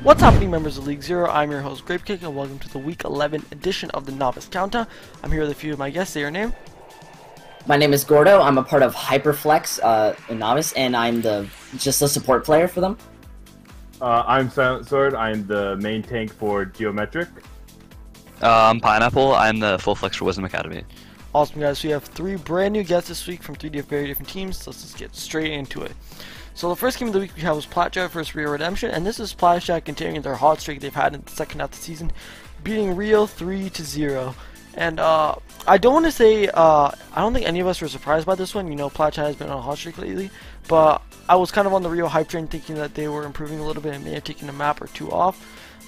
What's happening, members of League Zero? I'm your host, Grapekick, and welcome to the Week 11 edition of the Novice Countdown. I'm here with a few of my guests. Say your name. My name is Gordo. I'm a part of Hyperflex in Novice, and I'm just a support player for them. I'm Silent Sword. I'm the main tank for Geometric. I'm Pineapple. I'm the full flex for Wisdom Academy. Awesome, guys. So we have three brand new guests this week from three very different teams. So let's just get straight into it. So the first game of the week we have was Platja versus Rio Redemption, and this is Platja continuing their hot streak they've had in the second half of the season, beating Rio 3-0. And I don't want to say I don't think any of us were surprised by this one. You know, Platja has been on a hot streak lately, but I was kind of on the Rio hype train, thinking that they were improving a little bit and may have taken a map or two off.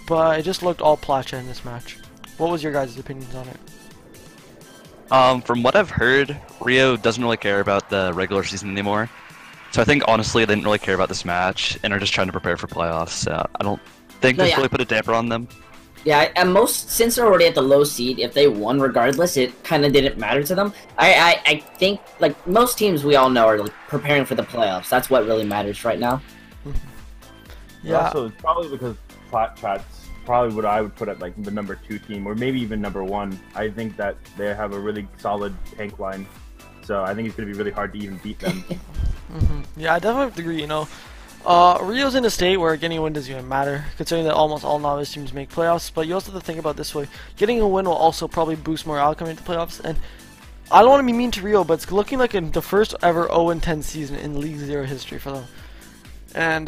But it just looked all Platja in this match. What was your guys' opinions on it? From what I've heard, Rio doesn't really care about the regular season anymore. So I think honestly they didn't really care about this match and are just trying to prepare for playoffs. So I don't think this really put a damper on them. Yeah, and since they're already at the low seed, if they won regardless, it kind of didn't matter to them. I think, like, most teams we all know are like, preparing for the playoffs. That's what really matters right now. Yeah. Also, it's probably because Platja's probably what I would put at like the number 2 team, or maybe even number 1. I think that they have a really solid tank line, so I think it's going to be really hard to even beat them. Yeah, I definitely have to agree. You know, Rio's in a state where getting a win doesn't even matter, considering that almost all novice teams make playoffs. But you also have to think about it this way: getting a win will also probably boost morale coming into playoffs. And I don't want to be mean to Rio, but it's looking like the first ever 0-10 season in League Zero history for them. And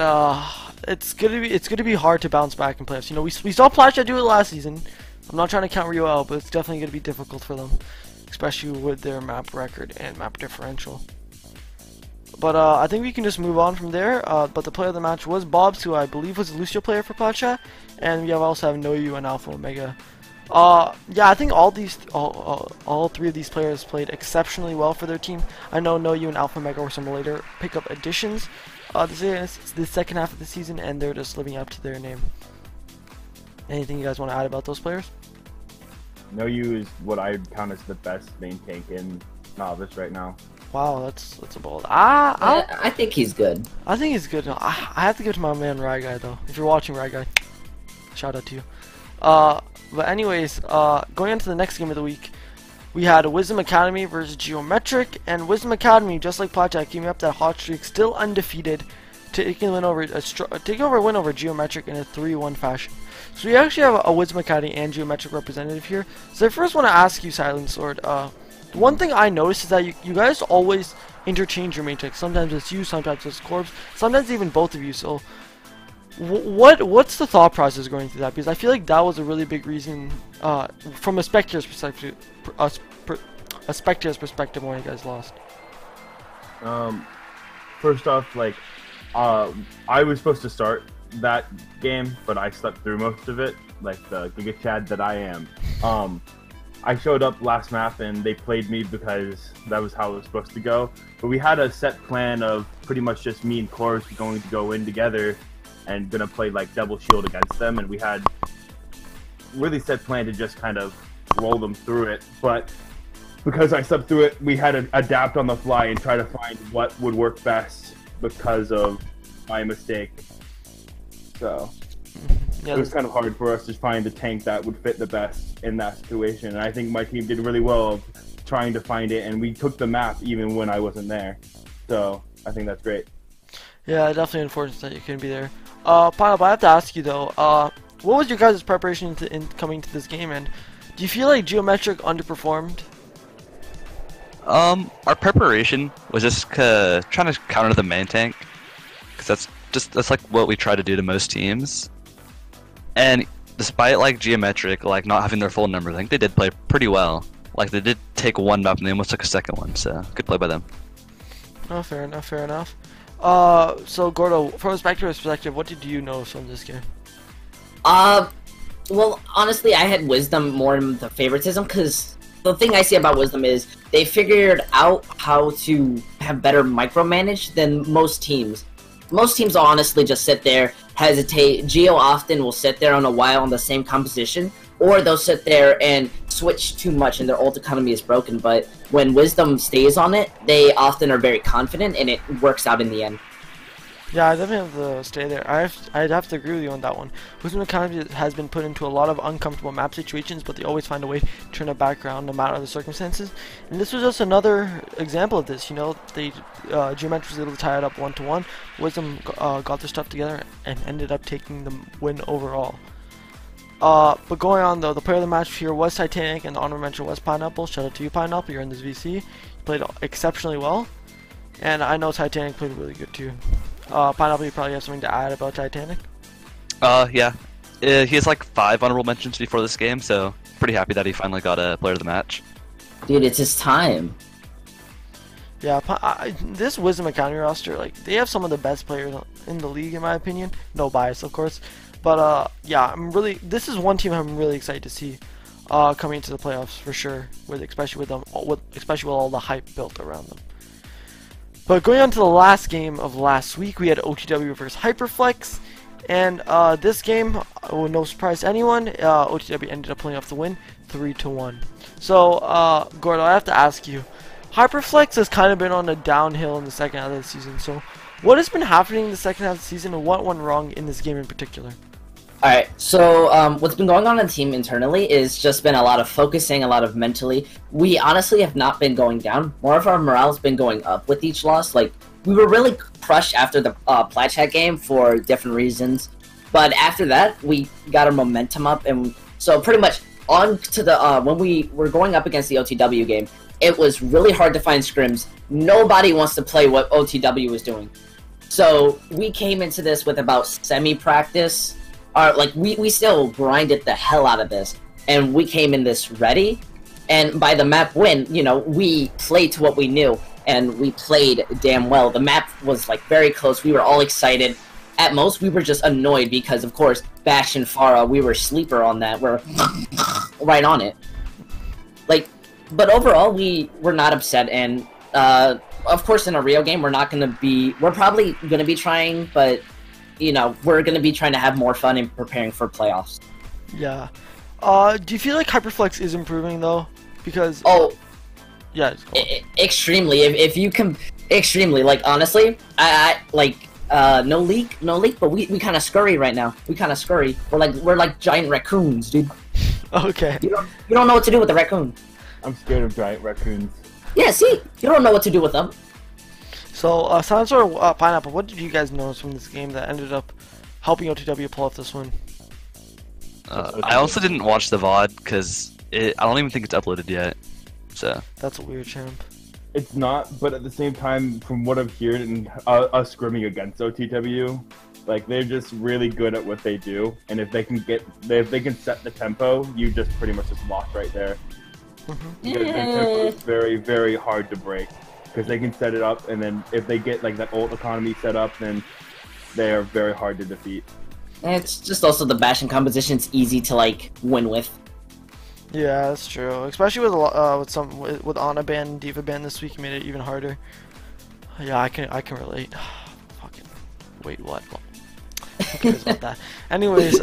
it's gonna be hard to bounce back in playoffs. You know, we saw Platja do it last season. I'm not trying to count Rio out, but it's definitely gonna be difficult for them, especially with their map record and map differential. But I think we can just move on from there. But the player of the match was Bobs, who I believe was a Lucio player for Platja, and we also have Noyu and Alpha Omega. Yeah, I think all three of these players played exceptionally well for their team. I know Noyu and Alpha Omega were some later pickup additions. This is the second half of the season, and they're just living up to their name. Anything you guys want to add about those players? Noyu is what I would count as the best main tank in Novice right now. Wow, that's a bold. I think he's good. I think he's good. I have to give it to my man Rai Guy though. If you're watching, Rai Guy, shout out to you. But anyways, going on to the next game of the week, we had Wisdom Academy versus Geometric, and Wisdom Academy, just like Platja, keeping up that hot streak, still undefeated, taking a win over Geometric in a 3-1 fashion. So we actually have a Wisdom Academy and Geometric representative here. So I first want to ask you, Silent Sword. One thing I noticed is that you guys always interchange your main tank. Sometimes it's you, sometimes it's Corpse, sometimes even both of you. So what's the thought process going through that? Because I feel like that was a really big reason from a spectator's perspective. A spectator's perspective when you guys lost. First off, like I was supposed to start that game, but I slept through most of it, like the Giga Chad that I am. I showed up last map and they played me because that was how it was supposed to go. But we had a set plan of pretty much just me and Corvus going to go in together and gonna play like double shield against them, and we had really set plan to just kind of roll them through it. But because I slept through it, we had to adapt on the fly and try to find what would work best because of my mistake. So yeah, it was kind of hard for us to find the tank that would fit the best in that situation. And I think my team did really well of trying to find it, and we took the map even when I wasn't there. So I think that's great. Yeah, definitely unfortunate that you couldn't be there. Pineapple, I have to ask you though, what was your guys' preparation in coming to this game, and do you feel like Geometric underperformed? Our preparation was just trying to counter the main tank, because that's like what we try to do to most teams. And despite like Geometric like not having their full numbers, I think they did play pretty well. Like they did take one map and they almost took a second one, so good play by them. Oh, fair enough, fair enough. So Gordo, from a spectator's perspective, what did you notice from this game? Well, honestly, I had Wisdom more in the favoritism, because the thing I see about Wisdom is they figured out how to have better micromanage than most teams. Most teams will honestly just sit there, hesitate. Geo often will sit there on a while on the same composition, or they'll sit there and switch too much and their ult economy is broken. But when Wisdom stays on it, they often are very confident and it works out in the end. Yeah, I definitely have to stay there. I'd have to agree with you on that one. Wisdom Academy has been put into a lot of uncomfortable map situations, but they always find a way to turn it back around no matter the circumstances. And this was just another example of this. You know, Geometry was able to tie it up 1-1. Wisdom got their stuff together and ended up taking the win overall. But going on though, the player of the match here was Titanic, and the honorable mention was Pineapple. Shout out to you, Pineapple. You're in this VC. You played exceptionally well, and I know Titanic played really good too. Pineapple, you probably have something to add about Titanic? Yeah. He has like 5 honorable mentions before this game, so pretty happy that he finally got a player of the match. Dude, it's his time. Yeah, this Wisdom Academy roster, like, they have some of the best players in the league, in my opinion. No bias, of course. But, yeah, this is one team I'm really excited to see coming into the playoffs, for sure. Especially with all the hype built around them. But going on to the last game of last week, we had OTW versus Hyperflex. And this game, no surprise to anyone, OTW ended up pulling off the win 3-1. So, Gordo, I have to ask you, Hyperflex has kind of been on a downhill in the second half of the season. So, what has been happening in the second half of the season, and what went wrong in this game in particular? Alright, so what's been going on in the team internally is just been a lot of focusing, a lot of mentally. We honestly have not been going down. More of our morale has been going up with each loss. Like, we were really crushed after the Platchat game for different reasons. But after that, we got our momentum up, and so pretty much on to the, when we were going up against the OTW game, it was really hard to find scrims. Nobody wants to play what OTW was doing. So we came into this with about semi-practice. Like, we still grinded the hell out of this, and we came in this ready, and by the map win, you know, we played to what we knew, and we played damn well. The map was, like, very close. We were all excited. At most, we were just annoyed because, of course, Bash and Farah, we were sleeper on that. We're right on it. Like, but overall, we were not upset, and, of course, in a Rio game, we're probably gonna be trying, but you know, we're going to be trying to have more fun in preparing for playoffs. Yeah. Do you feel like Hyperflex is improving, though? Because... yeah. Extremely. If you can... Extremely. Like, honestly, no leak, but we kind of scurry right now. We kind of scurry. We're like giant raccoons, dude. Okay. You don't know what to do with the raccoon. I'm scared of giant raccoons. Yeah, see? You don't know what to do with them. So, Silencer, Pineapple, what did you guys notice from this game that ended up helping OTW pull off this win? I also didn't watch the VOD because I don't even think it's uploaded yet. So that's a weird, champ. It's not, but at the same time, from what I've heard and us scrimming against OTW, like, they're just really good at what they do, and if they can set the tempo, you just pretty much just lock right there. Their tempo is very, very hard to break. Because they can set it up, and then if they get like that ult economy set up, then they are very hard to defeat. It's just also the Bastion composition's easy to like win with. Yeah, that's true. Especially with Ana ban and Diva ban this week, made it even harder. Yeah, I can relate. Fucking wait, what? Who cares about that? Anyways,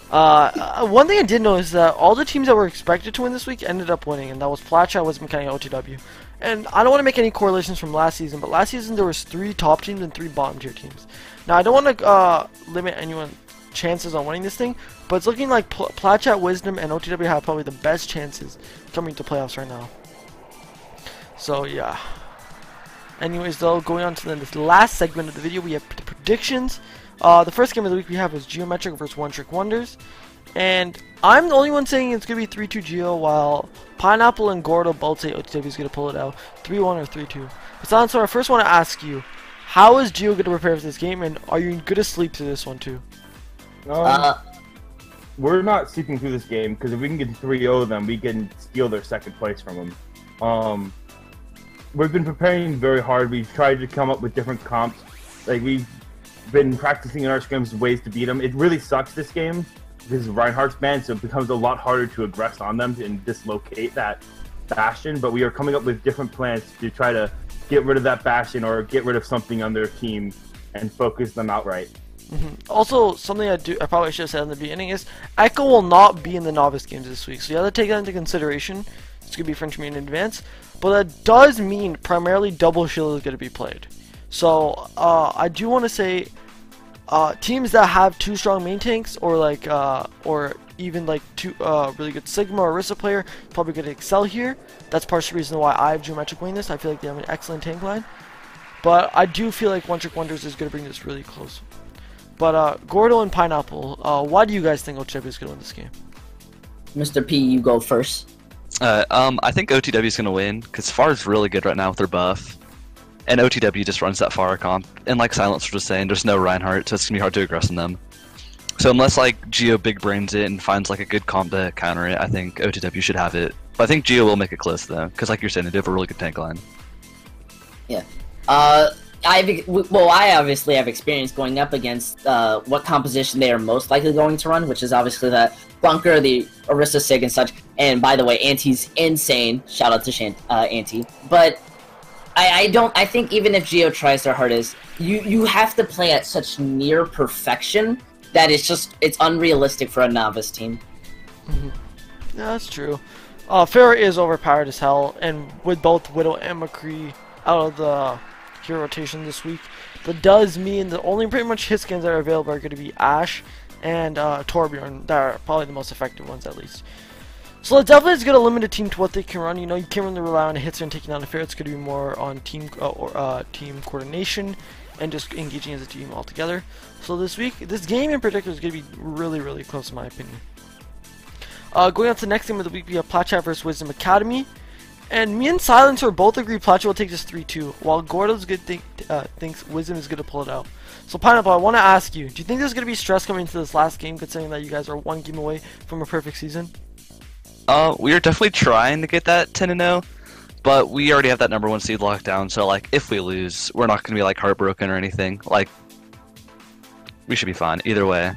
one thing I did know is that all the teams that were expected to win this week ended up winning, and that was Platchat, Wisdom Academy, OTW. And I don't want to make any correlations from last season, but last season there was 3 top teams and 3 bottom tier teams. Now I don't want to limit anyone's chances on winning this thing, but it's looking like Platchat, Wisdom, and OTW have probably the best chances coming to playoffs right now. So yeah. Anyways, though, going on to the last segment of the video, we have the predictions. The first game of the week we have is Geometric versus One Trick Wonders. And I'm the only one saying it's going to be 3-2 Geo, while Pineapple and Gordo both say OTW is going to pull it out 3-1 or 3-2. But so I first want to ask you, how is Geo going to prepare for this game, and are you going to sleep through this one too? We're not sleeping through this game, because if we can get 3-0 of them, we can steal their second place from them. We've been preparing very hard. We've tried to come up with different comps. Like, we've been practicing in our scrims ways to beat them. It really sucks this game because Reinhardt's banned, so it becomes a lot harder to aggress on them and dislocate that Bastion. But we are coming up with different plans to try to get rid of that Bastion or get rid of something on their team and focus them outright. Also, something I probably should have said in the beginning is Echo will not be in the novice games this week, so you have to take that into consideration. It's going to be French mean in advance, but that does mean primarily double shield is going to be played. So I do want to say teams that have 2 strong main tanks, or like or even like 2 really good Sigma or Orisa player, probably going to excel here. That's partially the reason why I have Geometric winning this. I feel like they have an excellent tank line. But I do feel like One Trick Wonders is going to bring this really close. But Gordo and Pineapple, why do you guys think OTW is going to win this game? Mr. P, you go first. I think OTW is gonna win because Far is really good right now with their buff, and OTW just runs that Far comp. And like Silence was just saying, there's no Reinhardt, so it's gonna be hard to aggress on them. So unless like Geo big brains it and finds like a good comp to counter it, I think OTW should have it. But I think Geo will make it close though, because like you're saying, they do have a really good tank line. Yeah. I obviously have experience going up against what composition they are most likely going to run, which is obviously the Bunker, the Orisa Sig, and such. And by the way, Anti's insane. Shout out to Anti. But I think even if Geo tries their hardest, you have to play at such near perfection that it's unrealistic for a novice team. Yeah, that's true. Pharah is overpowered as hell, and with both Widow and McCree out of the hero rotation this week, that does mean the only pretty much hit skins that are available are going to be Ashe and Torbjorn. That are probably the most effective ones, at least. So it definitely is going to limit a team to what they can run. You know, you can't really rely on a hits and taking down a Pharah. It's going to be more on team coordination and just engaging as a team altogether. So this game in particular is going to be really, really close in my opinion. Going on to the next game of the week, we have Platchat versus Wisdom Academy. And me and Silencer both agree Platchat will take this 3-2, while Gordo's thinks Wisdom is going to pull it out. So Pineapple, I want to ask you, do you think there's going to be stress coming into this last game, considering that you guys are 1 game away from a perfect season? We are definitely trying to get that 10-0, but we already have that #1 seed locked down, so like if we lose, we're not going to be like heartbroken or anything. Like, we should be fine either way.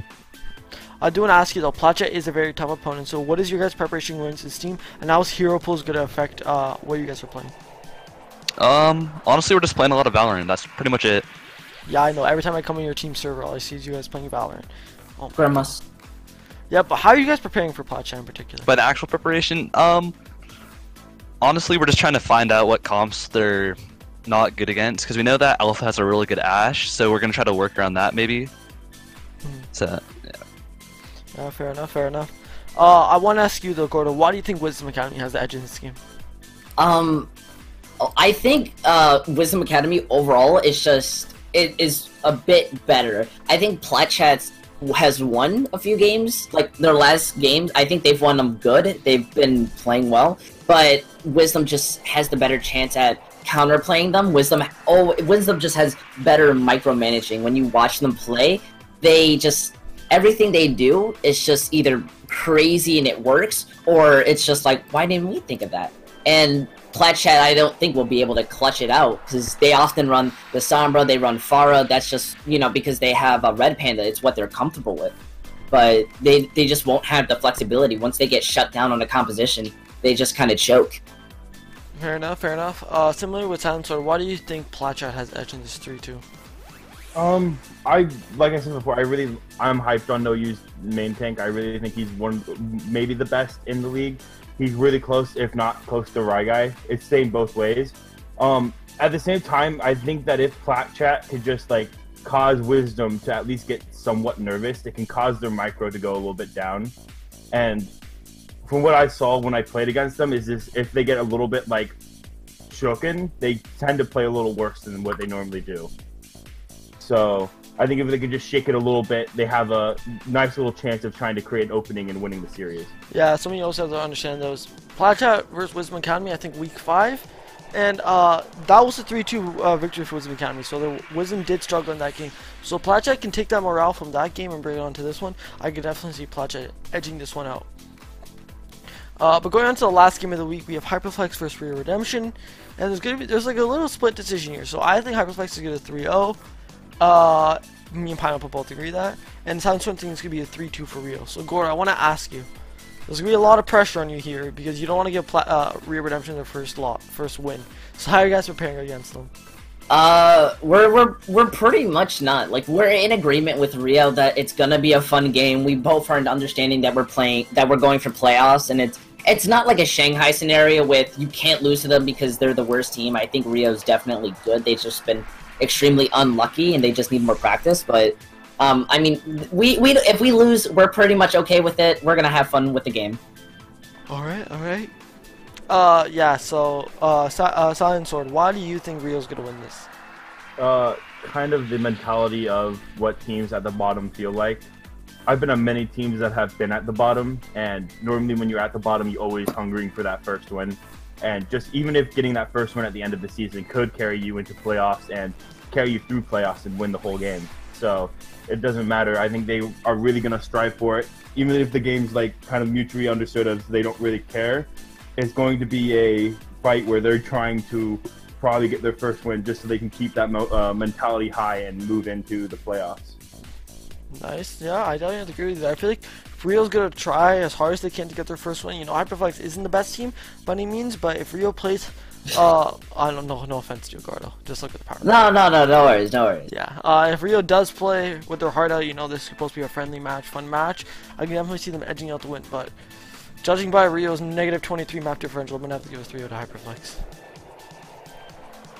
I do want to ask you though, Platchat is a very tough opponent, so what is your guys' preparation going into this team, and how is hero pools going to affect what you guys are playing? Honestly, we're just playing a lot of Valorant. That's pretty much it. Yeah, I know. Every time I come on your team server, all I see is you guys playing Valorant. Oh. Grimace. Yeah, but how are you guys preparing for Platchat in particular? But actual preparation, honestly, we're just trying to find out what comps they're not good against, because we know that Alpha has a really good Ashe, so we're going to try to work around that maybe. So, yeah. Fair enough, fair enough. I want to ask you though, Gordo, why do you think Wisdom Academy has the edge in this game? I think Wisdom Academy overall is is a bit better. I think Platchat has won a few games, like their last games. I think they've won them good. They've been playing well, but Wisdom just has the better chance at counterplaying them. Wisdom just has better micromanaging. When you watch them play, everything they do is just either crazy and it works, or it's just like, why didn't we think of that? And Platchat, I don't think will be able to clutch it out, because they often run the Sombra, they run Pharah. That's just, because they have a Red Panda, it's what they're comfortable with. But they just won't have the flexibility. Once they get shut down on a composition, they just kind of choke. Fair enough, fair enough. Similar with Silencer, why do you think Platchat has edge in this 3-2? Like I said before, I'm hyped on No Use main tank. I really think he's maybe the best in the league. He's really close, if not close to Ryguy. It's staying both ways. At the same time, I think that if Platchat could just like cause Wisdom to at least get somewhat nervous, it can cause their micro to go a little bit down. And from what I saw when I played against them, is if they get a little bit like shooken, they tend to play a little worse than what they normally do. So I think if they could just shake it a little bit, they have a nice little chance of trying to create an opening and winning the series. Yeah, some of you also have to understand those. Platchat versus Wisdom Academy, I think week 5. And that was a 3-2 victory for Wisdom Academy. So the Wisdom did struggle in that game. So Platchat can take that morale from that game and bring it on to this one. I could definitely see Platchat edging this one out. But going on to the last game of the week, we have Hyperflex versus Rio Redemption. And there's like a little split decision here. So I think Hyperflex is going to 3-0. Me and Pineapple both agree that, and Silencer thinks it's gonna be a 3-2 for Rio. So Gordo, I want to ask you, there's gonna be a lot of pressure on you here because you don't want to give Rio Redemption their first win. So how are you guys preparing against them? We're pretty much not. Like, we're in agreement with Rio that it's gonna be a fun game. We both are understanding that we're going for playoffs, and it's not like a Shanghai scenario with you can't lose to them because they're the worst team. I think Rio's definitely good. They've just been extremely unlucky and they just need more practice. But I mean, we if we lose, we're pretty much okay with it. We're gonna have fun with the game. All right. Yeah. So, Silent Sword, why do you think Rio's gonna win this? Kind of the mentality of what teams at the bottom feel like. I've been on many teams that have been at the bottom, and normally when you're at the bottom, you're always hungering for that first win. And just even if getting that first win at the end of the season could carry you into playoffs and carry you through playoffs and win the whole game. So it doesn't matter. I think they are really going to strive for it. Even if the game's like kind of mutually understood as they don't really care, it's going to be a fight where they're trying to probably get their first win just so they can keep that mentality high and move into the playoffs. Nice. Yeah, I definitely agree with that. I feel like Rio's gonna try as hard as they can to get their first win. You know, HyperFlex isn't the best team by any means, but if Rio plays, I don't know, no offense to you, Gardo. Just look at the power. No worries. Yeah. If Rio does play with their heart out, you know, this is supposed to be a friendly match, fun match. I can definitely see them edging out the win, but judging by Rio's negative 23 map differential, I'm gonna have to give a 3 to HyperFlex.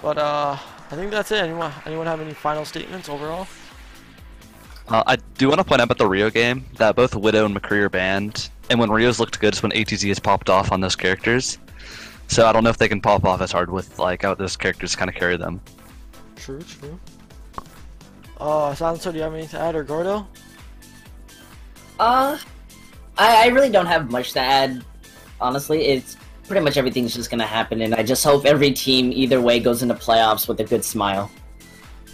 But I think that's it. Anyone have any final statements overall? I do want to point out about the Rio game that both Widow and McCree are banned, and when Rio's looked good is when ATZ has popped off on those characters. So I don't know if they can pop off as hard with like how those characters kind of carry them. True. Silencer, do you have anything to add, or Gordo? I really don't have much to add. Honestly, it's pretty much everything's just gonna happen, and I just hope every team either way goes into playoffs with a good smile.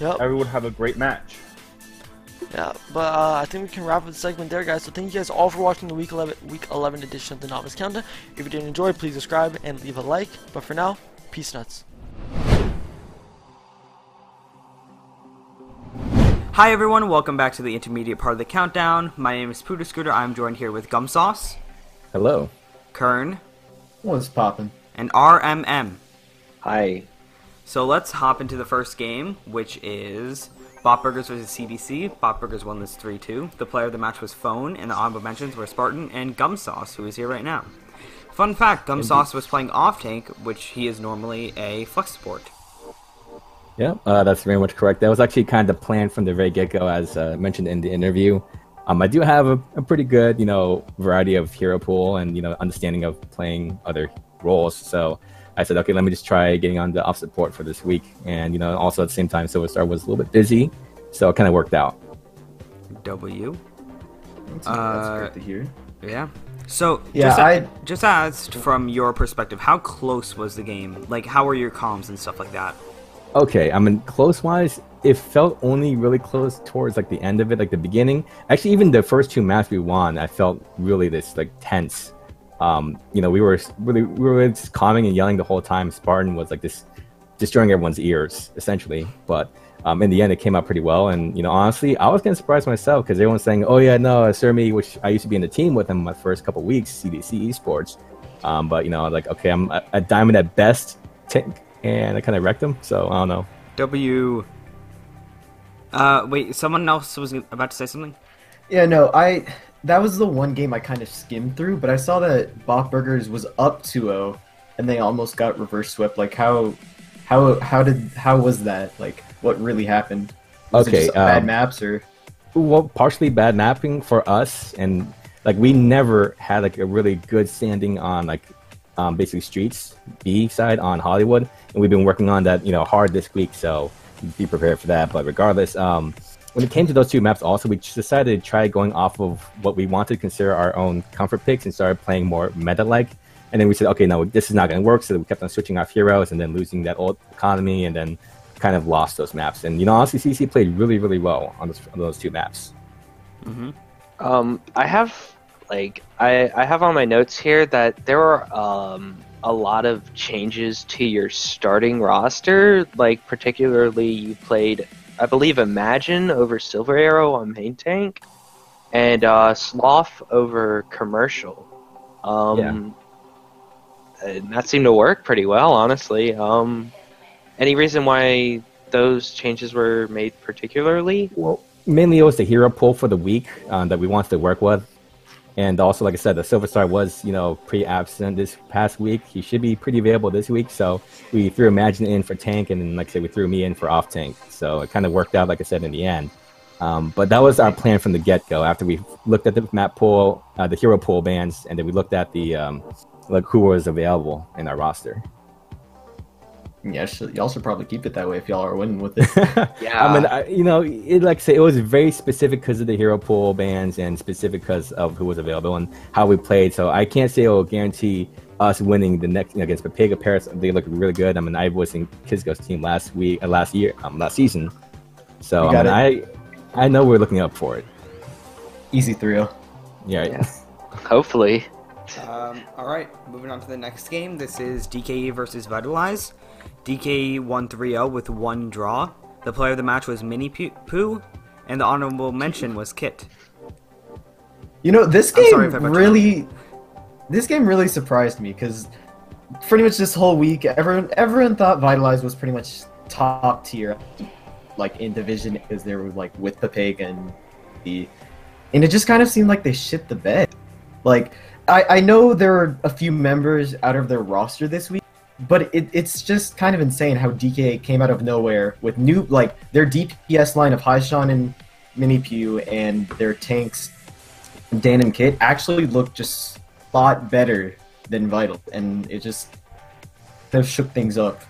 Yep. Everyone have a great match. Yeah, but I think we can wrap up the segment there, guys. So thank you guys all for watching the Week 11 edition of the Novice Countdown. If you did enjoy, please subscribe and leave a like. But for now, peace nuts. Hi everyone, welcome back to the intermediate part of the countdown. My name is Pooter Scooter. I'm joined here with Gumsauce, Hello. Kern, What's poppin'? and RMM. Hi. So let's hop into the first game, which is Botburgers vs CDC. Botburgers won this 3-2. The player of the match was Phone, and the honorable mentions were Spartan and Gumsauce, who is here right now. Fun fact, Gumsauce was playing off-tank, which he is normally a flex support. Yeah, that's very much correct. That was actually kind of the plan from the very get-go, as mentioned in the interview. I do have a pretty good, variety of hero pool and, understanding of playing other roles. So I said, okay, let me just try getting on the off support for this week. And, also at the same time, Silver Star was a little bit busy. So it kind of worked out. W. That's great to hear. Yeah. So, Yeah, just asked from your perspective, how close was the game? Like, how were your comms and stuff like that? Okay, I mean, close-wise, it felt only really close towards, the end of it, the beginning. Actually, even the first 2 maps we won, I felt really tense. We were just calming and yelling the whole time. Spartan was, this destroying everyone's ears, essentially. But in the end, it came out pretty well. And, honestly, I was getting surprised myself because everyone's saying, oh, yeah, no, Surmi, which I used to be in the team with him my first couple weeks, CDC Esports. But, okay, I'm a diamond at best, and I kind of wrecked him, so I don't know. W. Wait, someone else was about to say something? Yeah, no, that was the one game I kind of skimmed through, but I saw that Botburgers was up 2-0 and they almost got reverse swept. How was that? What really happened? Was it just bad maps or? Well, partially bad mapping for us, and we never had a really good standing on basically streets B side on Hollywood, and we've been working on that hard this week, so be prepared for that. But regardless, when it came to those 2 maps also, we decided to try going off of what we wanted to consider our own comfort picks and started playing more meta-like. And then we said, okay, no, this is not going to work, so we kept on switching off heroes and then losing that old economy and then kind of lost those maps. And honestly, CC played really, really well on those 2 maps. Mm-hmm. I have I have on my notes here that there are a lot of changes to your starting roster. Particularly you played, I believe, Imagine over Silver Arrow on main tank, and Sloth over Commercial. And that seemed to work pretty well, honestly. Any reason why those changes were made particularly? Well, mainly it was the hero pool for the week that we wanted to work with. And also, like I said, the Silver Star was, pretty absent this past week. He should be pretty available this week. So we threw Imagine in for tank, and then, like I said, we threw me in for off tank. So it kind of worked out, like I said, in the end. But that was our plan from the get-go. After we looked at the map pool, the hero pool bans, and then we looked at the who was available in our roster. Yeah, y'all should probably keep it that way if y'all are winning with it. Yeah. I mean, like I say, it was very specific because of the hero pool bans and specific because of who was available and how we played. So I can't say it will guarantee us winning the next against Pepega Parrots. They look really good. I mean, I was in Kizgo's team last season. So I know we're looking up for it. Easy 3-0. Yeah. Hopefully. All right, moving on to the next game. This is DKE versus Vitalize. DKE won 3-0 with 1 draw. The player of the match was Mini Poo, and the honorable mention was Kit. This game really surprised me because pretty much this whole week, everyone thought Vitalize was pretty much top tier, like in division because they were like with Pepeg and it just kind of seemed like they shit the bed. Like I know there are a few members out of their roster this week, but it's just kind of insane how DK came out of nowhere with their DPS line of Haishan and Mini Pew and their tanks Dan and Kit actually looked just a lot better than Vital, and it just kind of shook things up.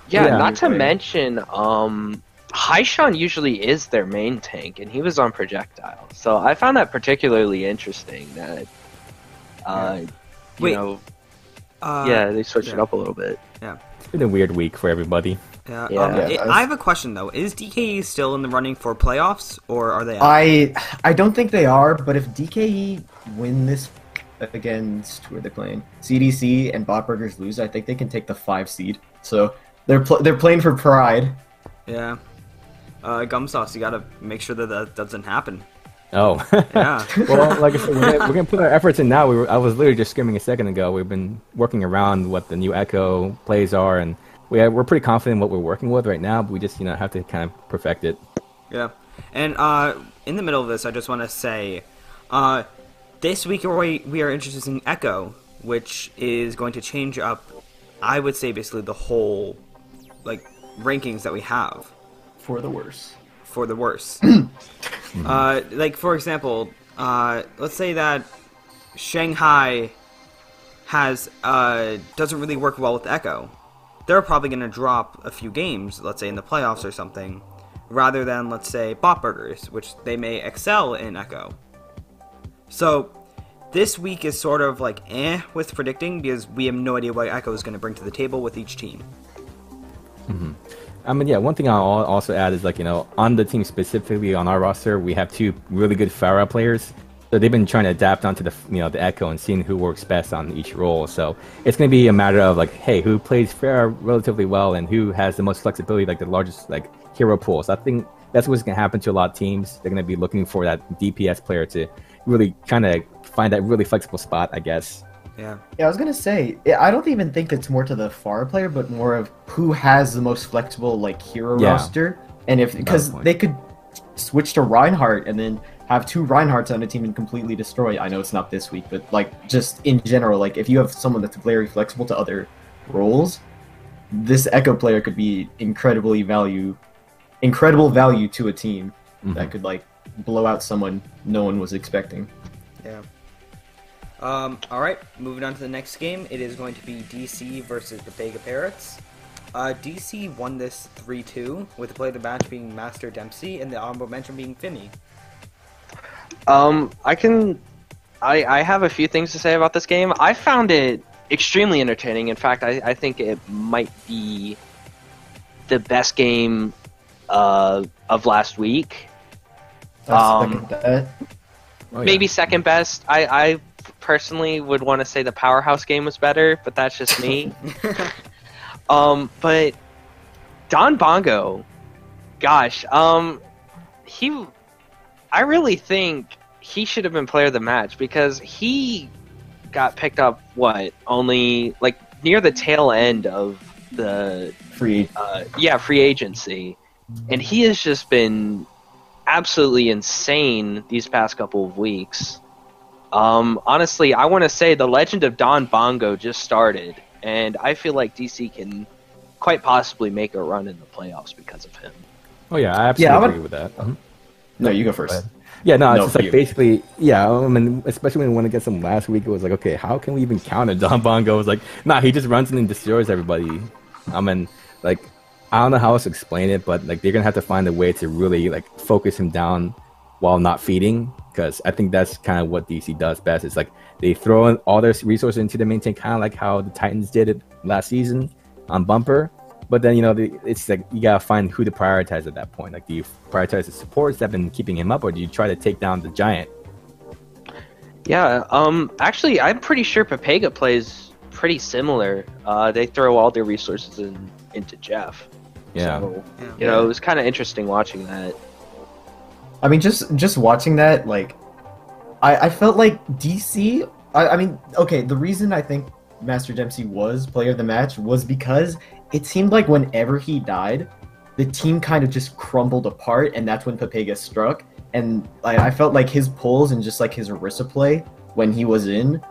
Yeah, not to mention, Haishan usually is their main tank, and he was on Projectile. So I found that particularly interesting that, they switched it up a little bit. Yeah. It's been a weird week for everybody. Yeah. Yeah. I have a question, though. Is DKE still in the running for playoffs, or are they out? I don't think they are, but if DKE win this against, who are they playing? CDC and Botburgers lose, I think they can take the 5 seed. So they're playing for pride. Yeah. Gumsauce, you gotta make sure that doesn't happen. Oh. Yeah. Well, like I said, we're gonna put our efforts in now. I was literally just screaming a second ago. We've been working around what the new Echo plays are, and we're pretty confident in what we're working with right now. But we just have to kind of perfect it. Yeah. And in the middle of this, I just want to say, this week we are introducing Echo, which is going to change up, I would say, basically the whole rankings that we have. For the worse. For the worse. For example, let's say that Shanghai doesn't really work well with Echo. They're probably going to drop a few games, let's say in the playoffs or something, rather than, let's say, Botburgers, which they may excel in Echo. So this week is sort of with predicting because we have no idea what Echo is going to bring to the table with each team. Mm-hmm. I mean, yeah, one thing I'll also add is, on the team specifically on our roster, we have 2 really good Pharah players. So they've been trying to adapt onto the Echo and seeing who works best on each role. So it's going to be a matter of, hey, who plays Pharah relatively well and who has the most flexibility, the largest, hero pool. So I think that's what's going to happen to a lot of teams. They're going to be looking for that DPS player to really kind of find that really flexible spot, I guess. Yeah, I was gonna say, I don't even think it's more to the far player, but more of who has the most flexible hero roster, and because they could switch to Reinhardt and then have 2 Reinhardts on a team and completely destroy. I know it's not this week, but just in general, if you have someone that's very flexible to other roles, this Echo player could be incredible value to a team that could blow out someone no one was expecting. Yeah. Alright, moving on to the next game. It is going to be DC versus the Pepega Parrots. DC won this 3-2, with the player of the match being Master Dempsey and the honorable mention being Fimi. I have a few things to say about this game. I found it extremely entertaining. In fact, I think it might be the best game of last week. Maybe second best. I personally would want to say the Powerhouse game was better, but that's just me. But Don Bongo, gosh, I really think he should have been player of the match because he got picked up only near the tail end of the free agency, and he has just been absolutely insane these past couple of weeks. Honestly, I want to say the Legend of Don Bongo just started, and I feel like DC can quite possibly make a run in the playoffs because of him. Oh yeah, I absolutely Yeah, I would- agree with that. No, you go first. Yeah, no, it's No, just like you. basically, yeah. I mean, especially when we went against him last week, it was like, okay, how can we even counter Don Bongo? It was like, nah, he just runs in and destroys everybody. I mean, like, I don't know how else to explain it, but like, they're gonna have to find a way to really like focus him down while not feeding, because I think that's kind of what DC does best. It's like they throw in all their resources into the main tank, kind of like how the Titans did it last season on Bumper. But then, it's like you gotta find who to prioritize at that point. Like, do you prioritize the supports that have been keeping him up, or do you try to take down the giant? Yeah, actually, I'm pretty sure Pepega plays pretty similar. They throw all their resources into Jeff. Yeah. So, it was kind of interesting watching that. I mean, just watching that, like, I felt like DC. I mean, okay, the reason I think Master Dempsey was player of the match was because it seemed like whenever he died, the team kind of just crumbled apart, and that's when Pepega struck. And I felt like his pulls and just like his Orisa play when he was in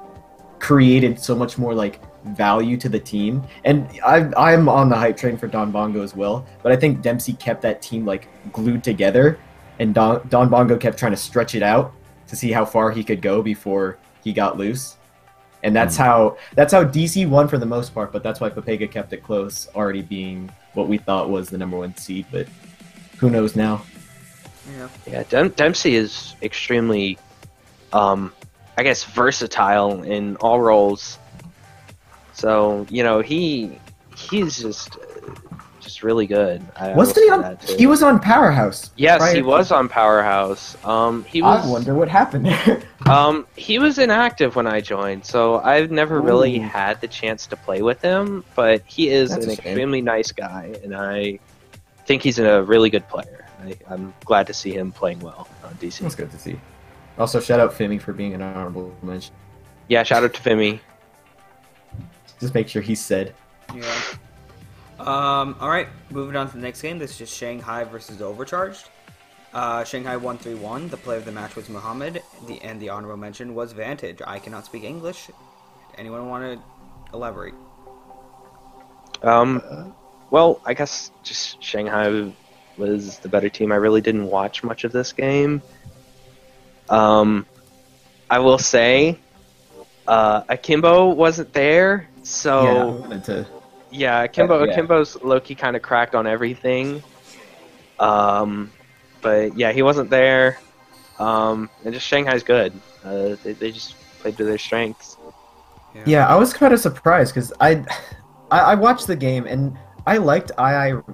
created so much more like value to the team. And I'm on the hype train for Don Bongo as well, but I think Dempsey kept that team like glued together, and Don Bongo kept trying to stretch it out to see how far he could go before he got loose. And that's how DC won for the most part, but that's why Pepega kept it close, already being what we thought was the #1 seed, but who knows now. Yeah, Dempsey is extremely, I guess, versatile in all roles. So he's just really good. Wasn't he on? He was on Powerhouse. Yes, prior he to- was on Powerhouse. He was. I wonder what happened there. He was inactive when I joined, so I've never really Ooh. had the chance to play with him. But he is That's an a shame. extremely nice guy, and I think he's a really good player. I'm glad to see him playing well on DC. That's good to see. Also, shout out Fimi for being an honorable mention. Yeah, shout out to Fimi. Just make sure he's said. Yeah. Alright, moving on to the next game. This is just Shanghai versus Overcharged. Shanghai won 3-1. The player of the match was Muhammad, and the honorable mention was Vantage. I cannot speak English. Anyone want to elaborate? Well, I guess just Shanghai was the better team. I really didn't watch much of this game. I will say, Akimbo wasn't there, so Yeah, I wanted to. yeah, Akimbo, yeah. Akimbo's low-key kind of cracked on everything. But yeah, he wasn't there. And just Shanghai's good. They just played to their strengths. Yeah, I was kind of surprised because I watched the game and I liked Ironic.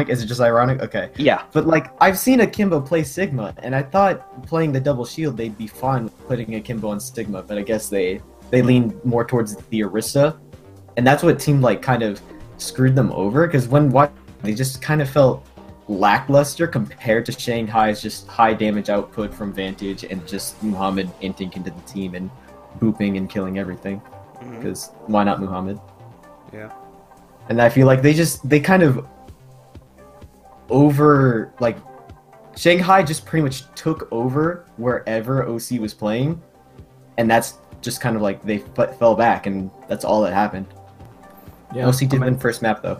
Is it just Ironic? Okay. Yeah. But like I've seen Akimbo play Sigma, and I thought playing the double shield they'd be fine with putting Akimbo on Stigma, but I guess they leaned more towards the Orisa, and that's what seemed like kind of screwed them over because when watching they just kind of felt lackluster compared to Shanghai's just high damage output from Vantage and just Muhammad inting into the team and booping and killing everything. Because why not Muhammad? Yeah. And I feel like they kind of over like Shanghai just pretty much took over wherever OC was playing, and that's just kind of like they fell back, and that's all that happened. Yeah, OC did win first map though.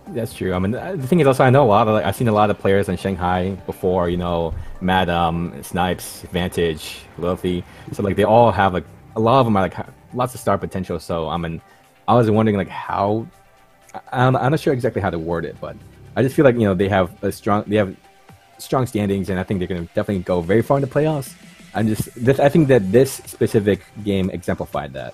That's true. I mean, the thing is also I know a lot of I've seen a lot of players in Shanghai before. Madam, Snipes, Vantage, Luffy. So like they all have like a lot of them are like lots of star potential. So I mean, I was wondering like how I'm not sure exactly how to word it, but I just feel like they have strong standings, and I think they're going to definitely go very far in the playoffs. I think that this specific game exemplified that.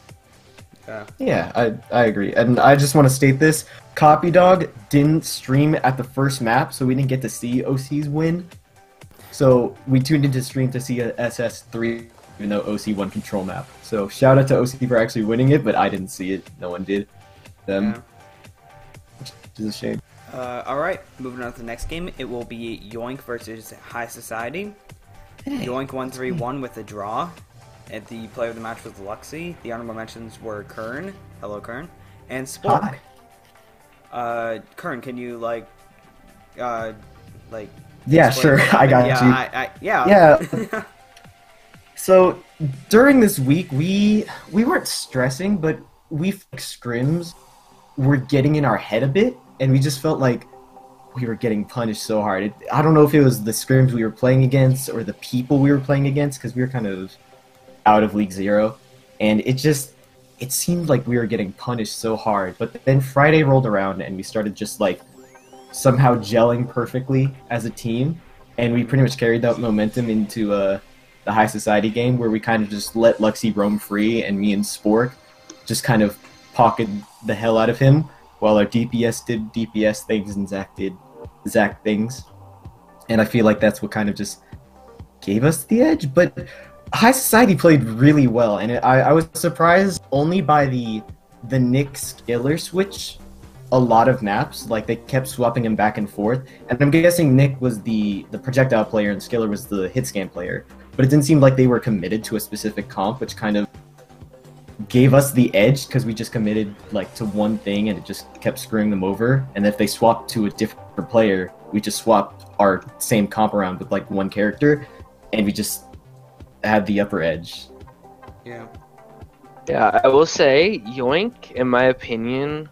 Yeah, I agree, and I just want to state this: Copy Dog didn't stream at the first map, so we didn't get to see OC's win. So we tuned into stream to see a SS3, even though OC won control map. So shout out to OC for actually winning it, but I didn't see it. No one did. Which is a shame. Alright, moving on to the next game. It will be Yoink versus High Society. Yoink won 3-1 with a draw. And the player of the match was Luxy. The honorable mentions were Kern. Hello, Kern. And Spolk. Hi. Kern, can you, Yeah, explain sure. what I got happened. you. Yeah. So during this week, we weren't stressing, but we scrims were getting in our head a bit, and we just felt like we were getting punished so hard. I don't know if it was the scrims we were playing against or the people we were playing against, because we were kind of out of League Zero, and it seemed like we were getting punished so hard. But then Friday rolled around, and we started just like somehow gelling perfectly as a team, and we pretty much carried that momentum into the High Society game, where we kind of just let Luxie roam free, and me and Spork just kind of pocketed the hell out of him, while our DPS did DPS things and Zach did Zach things. And I feel like that's what kind of just gave us the edge. But High Society played really well, and I was surprised only by the Nick Skiller switch a lot of maps. Like, they kept swapping him back and forth, and I'm guessing Nick was the projectile player and Skiller was the hit scan player, but it didn't seem like they were committed to a specific comp, which kind of gave us the edge, because we just committed like to one thing and it just kept screwing them over. And if they swapped to a different player, we just swapped our same comp around with like one character, and we just had the upper edge. Yeah. Yeah, I will say Yoink, in my opinion,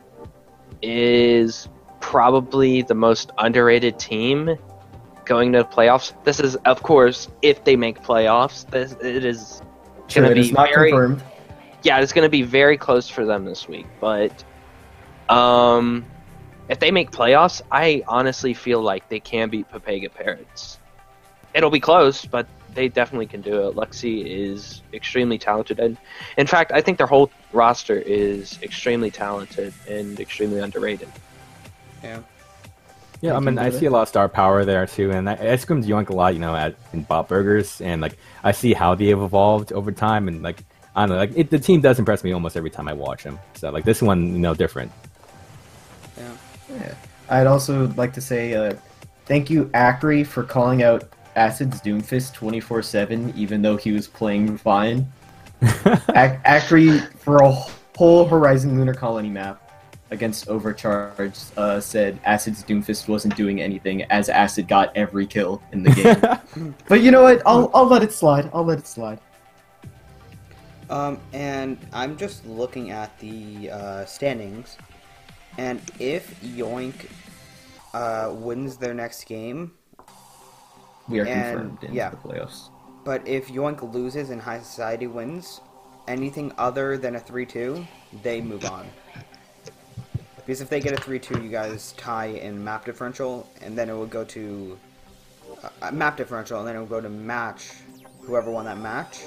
is probably the most underrated team going to the playoffs. This is, of course, if they make playoffs. It is Sure, it is not confirmed. Yeah, it's going to be very close for them this week. But if they make playoffs, I honestly feel like they can beat Papega Parrots. It'll be close, but they definitely can do it. Luxie is extremely talented, and in fact, I think their whole roster is extremely talented and extremely underrated. Yeah. Yeah, I mean, I see a lot of star power there too, and I scrimmed Yoink a lot, in Bot Burgers, and like I see how they've evolved over time, and like I don't know, like the team does impress me almost every time I watch them. So like this one, different. Yeah. I'd also like to say thank you, Acri, for calling out Acid's Doomfist 24/7, even though he was playing fine. Acri, for a whole Horizon Lunar Colony map against Overcharge, said Acid's Doomfist wasn't doing anything, as Acid got every kill in the game. But you know what? I'll let it slide. I'll let it slide. And I'm just looking at the standings, and if Yoink wins their next game, we are confirmed into yeah, the playoffs. But if Yoink loses and High Society wins, anything other than a 3-2, they move on. Because if they get a 3-2, you guys tie in map differential, and then it will go to map differential, and then it will go to match whoever won that match.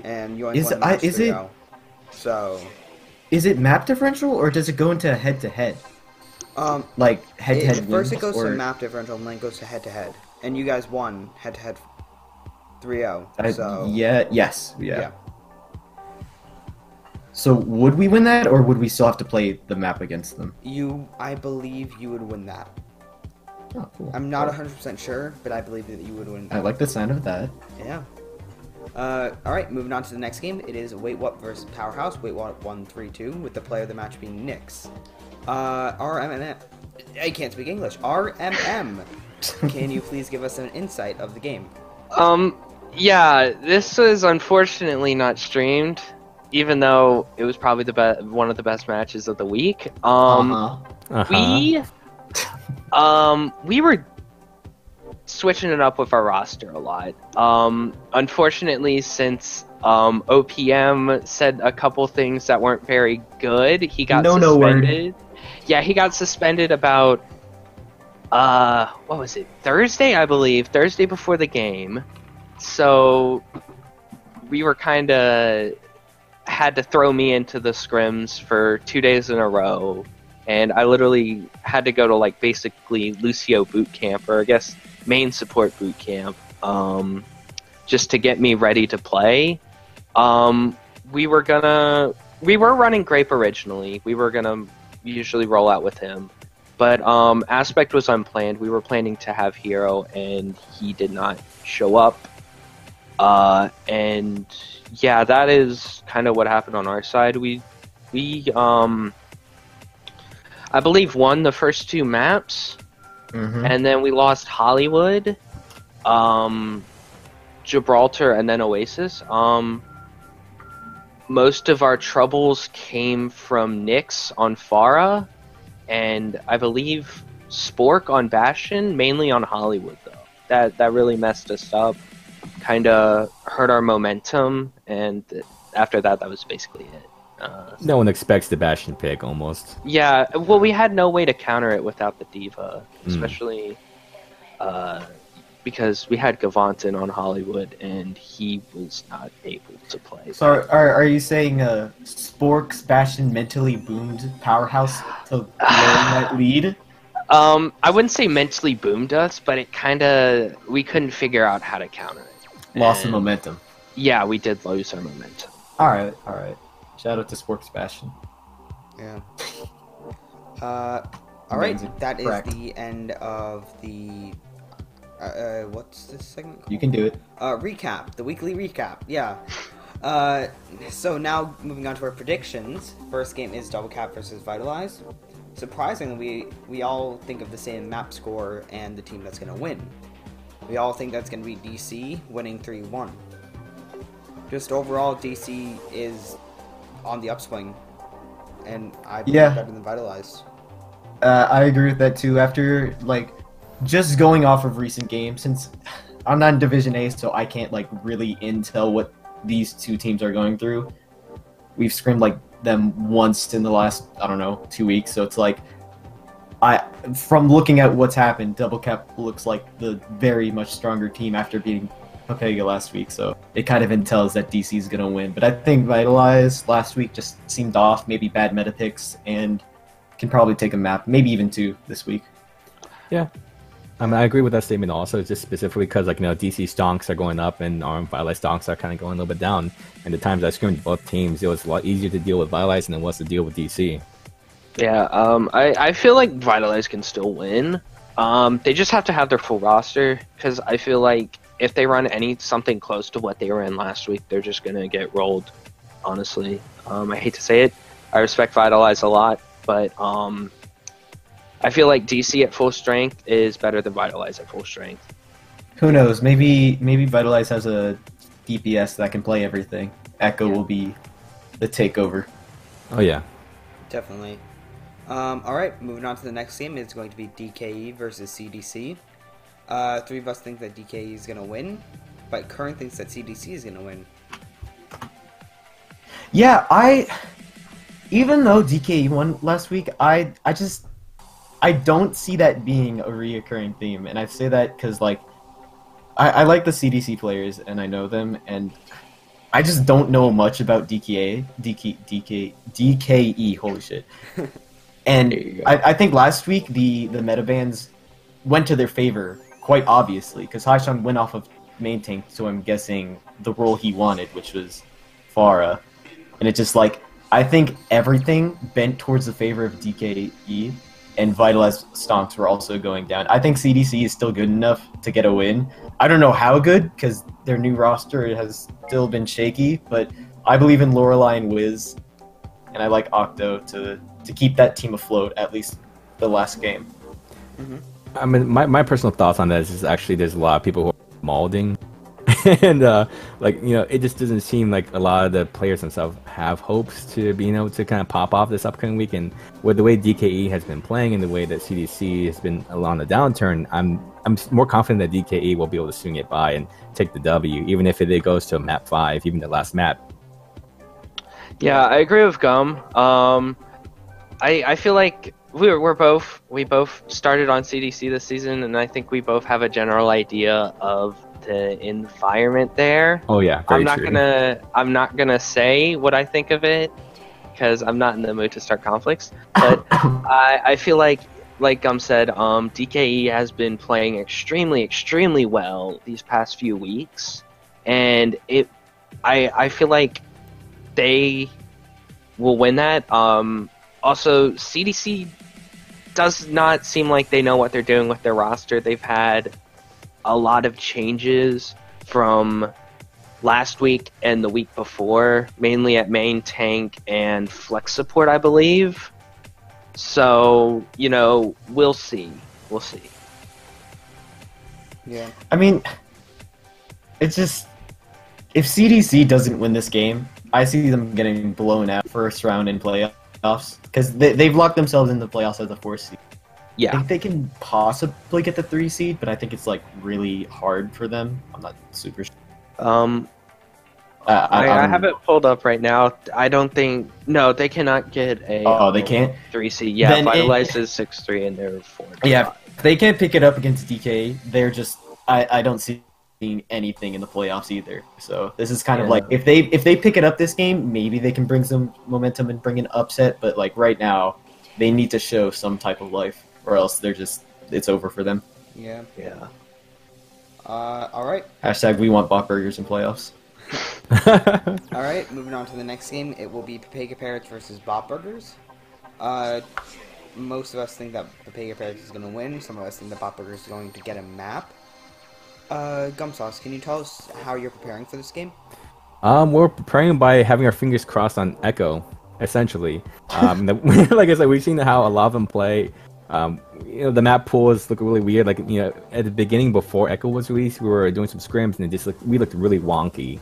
And Yoink won the match 3-0. So is it map differential, or does it go into head-to-head? Like head-to-head wins? First it goes to map differential, and then it goes to head-to-head. And you guys won head-to-head 3-0. So Yeah. So would we win that, or would we still have to play the map against them? I believe you would win that. Oh, cool. I'm not 100% sure, but I believe that you would win that. I like the sound of that. Yeah. Alright, moving on to the next game. It is Wait What versus Powerhouse. Wait What 1-3-2, with the player of the match being Nyx. RMM. I can't speak English. RMM. Can you please give us an insight of the game? Yeah, this was unfortunately not streamed, even though it was probably one of the best matches of the week. We were switching it up with our roster a lot. Unfortunately, since OPM said a couple things that weren't very good, he got suspended. Yeah, he got suspended about what was it? Thursday, I believe. Thursday before the game. So we were kind of had to throw me into the scrims for 2 days in a row, and I literally had to go to like basically Lucio boot camp, or I guess main support boot camp, just to get me ready to play. We were running Grape originally. We were gonna usually roll out with him, but Aspect was unplanned. We were planning to have Hero, and he did not show up. And yeah, that is kind of what happened on our side. We I believe won the first two maps, Mhm. and then we lost Hollywood, Gibraltar, and then Oasis. Most of our troubles came from Nyx on Farah, and I believe Spork on Bastion, mainly on Hollywood though. That really messed us up, kind of hurt our momentum, and after that, that was basically it. No one expects the Bastion pick, almost. Yeah, well, we had no way to counter it without the Diva, especially because we had Gavantin on Hollywood, and he was not able to play. So are you saying Spork's Bastion mentally boomed Powerhouse to blowing that lead? I wouldn't say mentally boomed us, but it we couldn't figure out how to counter it. Lost the And, momentum. Yeah, we did lose our momentum. All right. Shout out to Spork's Bastion. Yeah. All right, Amazing. that is Correct. the end of the. What's this segment called? You can do it. Recap, the weekly recap. Yeah. So now moving on to our predictions. First game is Double Cap versus Vitalize. Surprisingly, we all think of the same map score and the team that's going to win. We all think that's going to be DC winning 3-1. Just overall, DC is on the upswing, and I believe better than Vitalize. I agree with that too. After just going off of recent games, since I'm not in Division A, so I can't really intel what these two teams are going through. We've scrimmed them once in the last 2 weeks, so it's from looking at what's happened, Double Cap looks like the very much stronger team after beating Papega last week, so it kind of intels that DC is gonna win. But I think Vitalize last week just seemed off, maybe bad meta picks, and can probably take a map, maybe even 2 this week. Yeah. I agree with that statement also, just specifically because DC stonks are going up and Vitalize stonks are kind of going a little bit down. And the times I scrimmed both teams, it was a lot easier to deal with Vitalize than it was to deal with DC. Yeah, I feel like Vitalize can still win. They just have to have their full roster, because I feel like if they run something close to what they were in last week, they're just gonna get rolled. Honestly, I hate to say it. I respect Vitalize a lot, but I feel like DC at full strength is better than Vitalize at full strength. Who knows? Maybe Vitalize has a DPS that can play everything. Echo will be the takeover. Oh yeah. Definitely. Alright, moving on to the next game. It's going to be DKE versus CDC. 3 of us think that DKE is going to win, but Current thinks that CDC is going to win. Yeah, even though DKE won last week, I don't see that being a reoccurring theme, and I say that because I like the CDC players and I know them, and I just don't know much about DKE. Holy shit! And I think last week the meta bans went to their favor quite obviously, because Haishan went off of main tank, so I'm guessing the role he wanted, which was Farah, and it just I think everything bent towards the favor of DKE. And Vitalize stomps were also going down. I think CDC is still good enough to get a win. I don't know how good, because their new roster has still been shaky, but I believe in Lorelei and Wiz, and I like Octo to keep that team afloat, at least the last game. Mm-hmm. I mean, my personal thoughts on this is actually there's a lot of people who are molding. And it just doesn't seem like a lot of the players themselves have hopes to being able to kind of pop off this upcoming week. And with the way DKE has been playing and the way that CDC has been along the downturn, I'm more confident that DKE will be able to swing it by and take the W, even if it goes to map 5, even the last map. Yeah, I agree with Gum. I feel like we both started on CDC this season, and I think we both have a general idea of the environment there. Oh yeah, I'm not gonna say what I think of it, because I'm not in the mood to start conflicts. But I feel like Gum said, DKE has been playing extremely well these past few weeks, and I feel like they will win that. Also, CDC does not seem like they know what they're doing with their roster. They've had a lot of changes from last week and the week before, mainly at main tank and flex support, I believe. So, we'll see. Yeah. I mean, it's just if CDC doesn't win this game, I see them getting blown out first round in playoffs because they've locked themselves in the playoffs as a 4 seed. I Yeah. think they can possibly get the 3 seed, but I think it's like really hard for them. I'm not super sure. I have it pulled up right now. I don't think. No, they cannot get a. Oh, they can't? 3 seed. Yeah, Then Vitalize is 6-3 and they're 4. Yeah, if they can't pick it up against DK, they're just. I don't see anything in the playoffs either. So this is kind of like if they pick it up this game, maybe they can bring some momentum and bring an upset. But like right now, they need to show some type of life, or else it's over for them. Yeah. Yeah. All right. Hashtag we want bot burgers in playoffs. All right. Moving on to the next game, it will be Papega Parrots versus Bot Burgers. Most of us think that Papega Parrots is going to win. Some of us think that Bot Burgers is going to get a map. Gumsauce, can you tell us how you're preparing for this game? We're preparing by having our fingers crossed on Echo, essentially. Like I said, we've seen how a lot of them play. The map pools look really weird. Like, at the beginning before Echo was released, we were doing some scrims and we looked really wonky,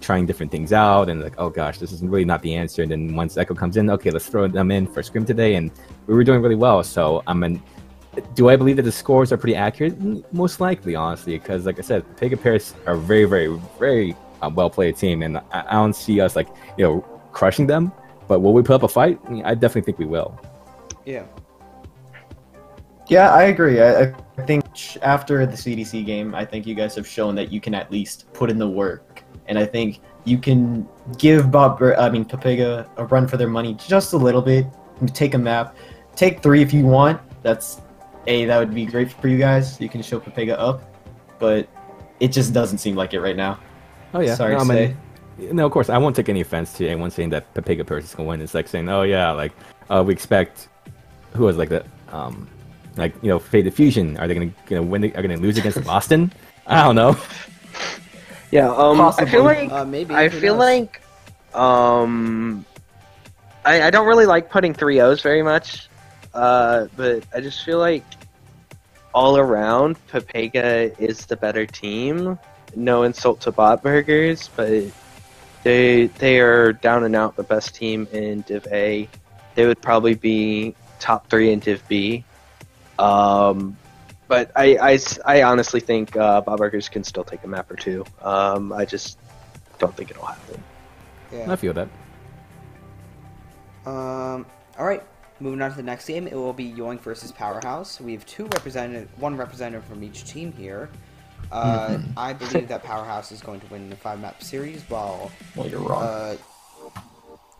trying different things out and like, oh gosh, this is really not the answer. And then once Echo comes in, okay, let's throw them in for scrim today, and we were doing really well. So do I believe that the scores are pretty accurate? Most likely, honestly, because like I said, Papega Parrots are a very, very, very well played team, and I don't see us crushing them. But will we put up a fight? I definitely think we will. Yeah. Yeah, I agree. I think after the CDC game, I think you guys have shown that you can at least put in the work, and I think you can give Papega a run for their money just a little bit. Take a map, take 3 if you want. That would be great for you guys. You can show Papega up, but it just doesn't seem like it right now. Oh yeah, sorry to say. No, of course, I won't take any offense to anyone saying that Papega Parrots is gonna win. It's like saying, oh yeah, we expect who was like that. Faded Fusion. Are they gonna win? Are they gonna lose against Boston? I don't know. Yeah. I feel like maybe. I feel like I don't really like putting 3-0s very much. But I just feel like all around Papega is the better team. No insult to Bot Burgers, but they are down and out the best team in Div A. They would probably be top 3 in Div B. But I honestly think Bot Burgers can still take a map or 2. I just don't think it'll happen. Yeah. I feel that. All right. Moving on to the next game, it will be Yoink versus Powerhouse. We have one representative from each team here. I believe that Powerhouse is going to win the 5-map series, while Well, you're wrong.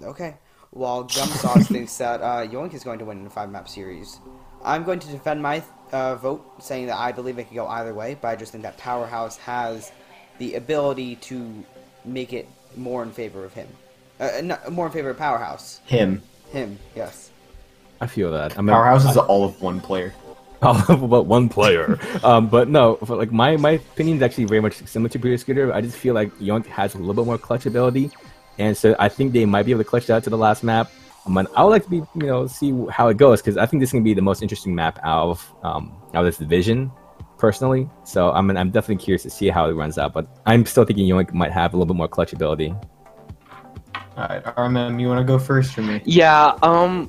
Okay. While Gumsauce thinks that Yoink is going to win the 5-map series. I'm going to defend my vote, saying that I believe it could go either way, but I just think that Powerhouse has the ability to make it more in favor of him. More in favor of Powerhouse. Him. Him, yes. I feel that. Powerhouse is all of one player. But one player. But no, my opinion is actually very much similar to previous Scooter. I just feel like Yoink has a little bit more clutch ability, and so I think they might be able to clutch that to the last map. I would like to see how it goes, because I think this is gonna be the most interesting map out of this division, personally. So I'm definitely curious to see how it runs out. But I'm still thinking Yoink might have a little bit more clutch ability. Alright, RMM, you want to go first for me? Yeah,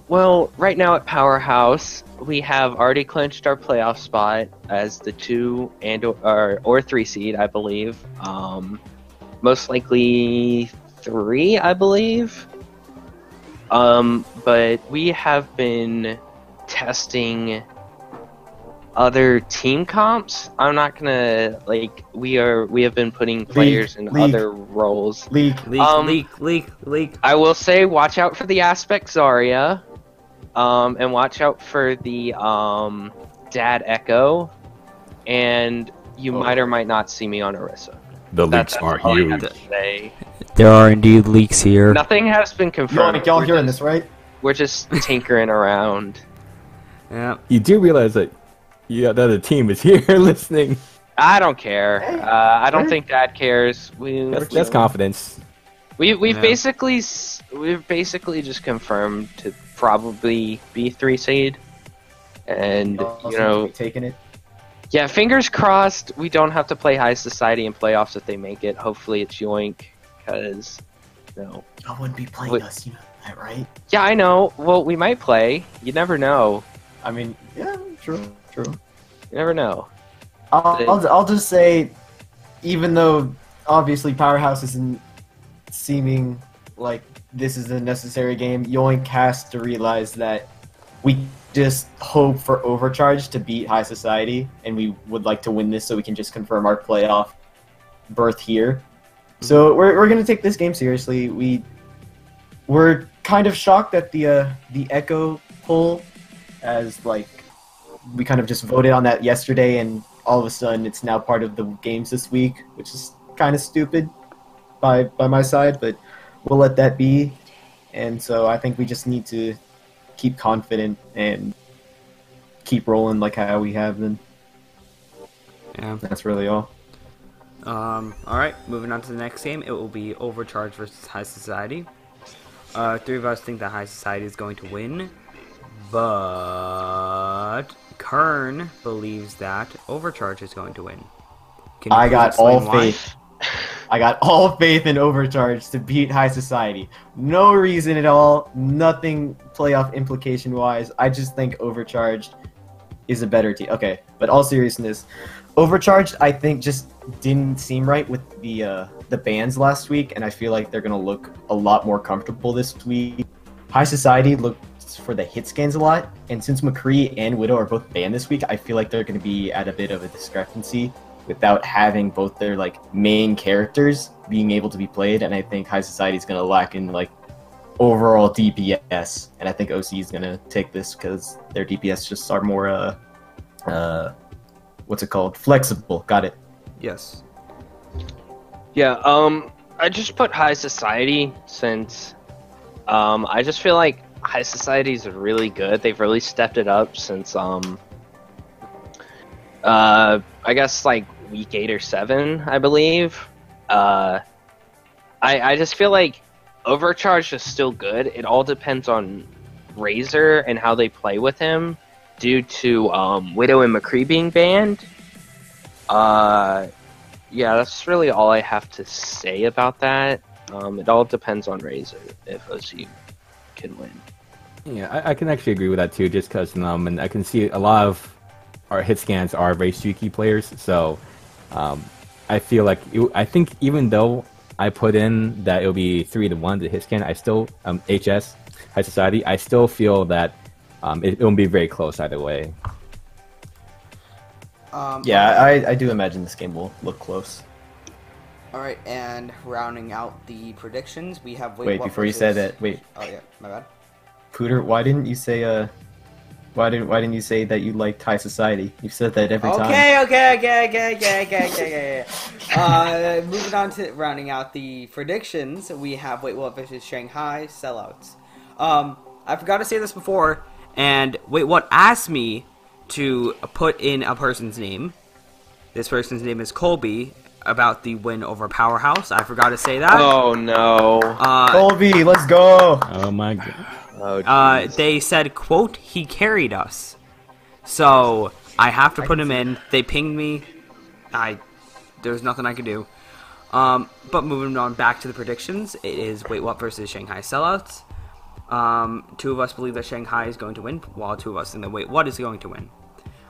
well, right now at Powerhouse, we have already clinched our playoff spot as the 2 or 3 seed, I believe. Most likely 3, I believe. But we have been testing other team comps. I'm not gonna we have been putting players in other roles. Leak. Leak. I will say, watch out for the Aspect Zarya, and watch out for the Dad Echo, and you might or might not see me on Orisa. The leaks are huge. There are indeed leaks here. Nothing has been confirmed. Y'all hearing this, right? We're just tinkering around. Yeah. You do realize that the other team is here listening. I don't care. I don't think Dad cares. That's confidence. We've basically just confirmed to probably be 3 seed, and Taking it. Yeah, fingers crossed we don't have to play High Society in playoffs if they make it. Hopefully it's Yoink, because, No one be playing Wait. us, you know that, right? Yeah, I know. Well, we might play. You never know. I mean, yeah, true. You never know. I'll just say, even though obviously Powerhouse isn't seeming like this is a necessary game, Yoink has to realize that we just hope for Overcharge to beat High Society, and we would like to win this so we can just confirm our playoff berth here. So we're gonna take this game seriously. We're kind of shocked at the Echo poll, as like we kind of just voted on that yesterday, and all of a sudden it's now part of the games this week, which is kind of stupid by my side, but we'll let that be. And so I think we just need to keep confident and keep rolling like how we have been. Yeah. That's really all. Alright, moving on to the next game. It will be Overcharge versus High Society. Three of us think that High Society is going to win, but Kern believes that Overcharge is going to win. Can you I please got explain all why? faith. I got all faith in Overcharge to beat High Society. No reason at all. Nothing playoff implication wise. I just think Overcharged is a better team. Okay, but all seriousness, Overcharged I think just didn't seem right with the bans last week, and I feel like they're gonna look a lot more comfortable this week. High Society looked for the hit scans a lot, and since McCree and Widow are both banned this week, I feel like they're gonna be at a bit of a discrepancy without having both their like main characters being able to be played, and I think High Society is gonna lack in like overall DPS, and I think OC is gonna take this because their DPS just are more what's it called? Flexible. Got it. Yes. Yeah, I just put High Society since I just feel like High Society is really good. They've really stepped it up since I guess like week 8 or 7, I believe. I just feel like Overcharge is still good. It all depends on Razor and how they play with him due to Widow and McCree being banned. Yeah, that's really all I have to say about that. It all depends on Razor if OC can win. Yeah, I can actually agree with that too, just because and I can see a lot of our hit scans are very streaky players, so I feel like I think even though I put in that it'll be 3-1 to hit scan, I still HS High Society, I still feel that it won't be very close either way. Yeah, I do imagine this game will look close. Alright, and rounding out the predictions, we have Wait, before you say that, wait, Oh yeah, my bad. Pooter, why didn't you say why didn't you say that you liked High Society? You've said that every time. Okay. Moving on to rounding out the predictions, we have Wait What versus Shanghai Sellouts. I forgot to say this before, and Wait What asked me to put in a person's name. This person's name is Colby, about the win over Powerhouse. I forgot to say that. Oh no. Colby, let's go! Oh my god. Oh, They said, quote, he carried us. So, I have to put him in. They pinged me. There's nothing I could do. But moving on back to the predictions, it is Wait What versus Shanghai Sellouts. Two of us believe that Shanghai is going to win, while two of us think that Wait What is going to win.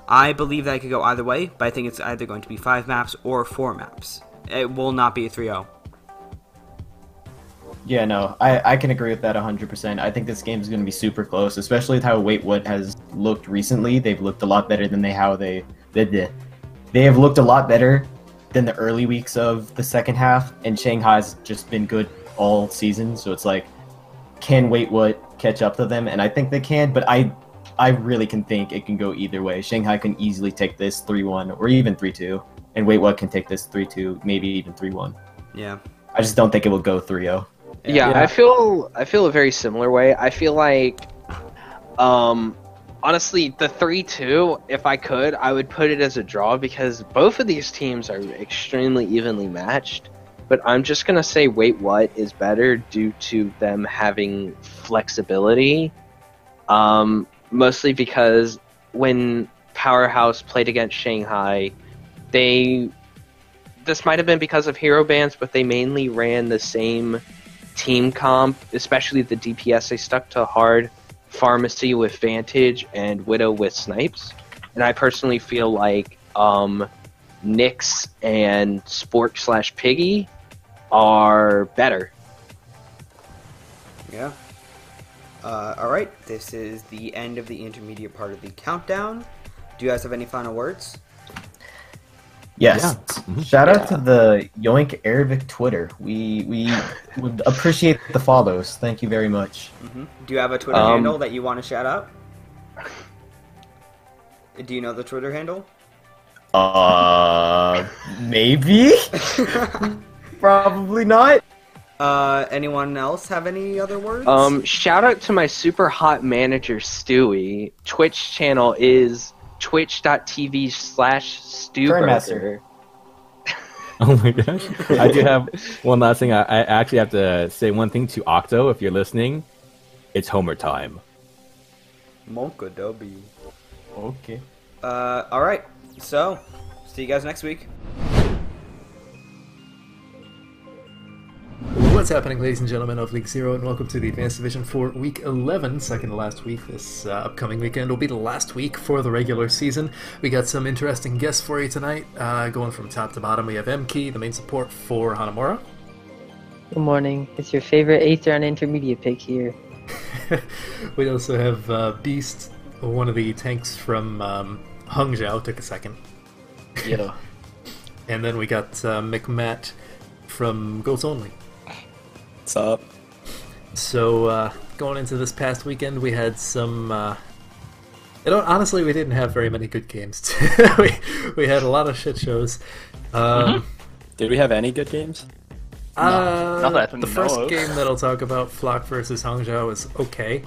I believe that it could go either way, but I think it's either going to be 5 maps or 4 maps. It will not be a 3-0. Yeah, no, I can agree with that 100%. I think this game is going to be super close, especially with how Wait What has looked recently. They've looked a lot better than they have looked a lot better than the early weeks of the second half, and Shanghai's just been good all season, so it's like, can Wait What catch up to them? And I think they can, but I really can think it can go either way. Shanghai can easily take this 3-1 or even 3-2, and Wait What can take this 3-2, maybe even 3-1. Yeah. I just don't think it will go 3-0. Yeah, I feel a very similar way. I feel like, honestly, the 3-2, if I could, I would put it as a draw because both of these teams are extremely evenly matched. But I'm just gonna say Wait What is better due to them having flexibility. Mostly because when Powerhouse played against Shanghai, this might have been because of hero bans, but they mainly ran the same team comp, especially the DPS. They stuck to hard Pharmacy with Vantage and Widow with Snipes. And I personally feel like Nyx and Spork/Piggy are better. Yeah. Alright, this is the end of the intermediate part of the countdown. Do you guys have any final words? Yes. Shout out to the Yoink Arabic Twitter. We would appreciate the follows. Thank you very much. Do you have a Twitter handle that you want to shout out? Do you know the Twitter handle? Maybe? Probably not. Anyone else have any other words? Shout out to my super hot manager, Stewie. Twitch channel is twitch.tv/Stewburger. Oh my gosh. I do have one last thing. I actually have to say one thing to Octo, if you're listening. It's Homer time. Monka Dubby. Okay. Alright, so, see you guys next week. What's happening, ladies and gentlemen of League Zero, and welcome to the Advanced Division for Week 11, second to last week. This upcoming weekend will be the last week for the regular season. We got some interesting guests for you tonight. Going from top to bottom, we have MKey, the main support for Hanamura. Good morning. It's your favorite 8th round intermediate pick here. We also have Beast, one of the tanks from Hangzhou, took a second. Yeah. And then we got McMatt from Goats Only. What's up? So, going into this past weekend, we had some... honestly, we didn't have very many good games. we had a lot of shit shows. Did we have any good games? Not that I the first know of. game that I'll talk about, Flock versus Hangzhou, was okay.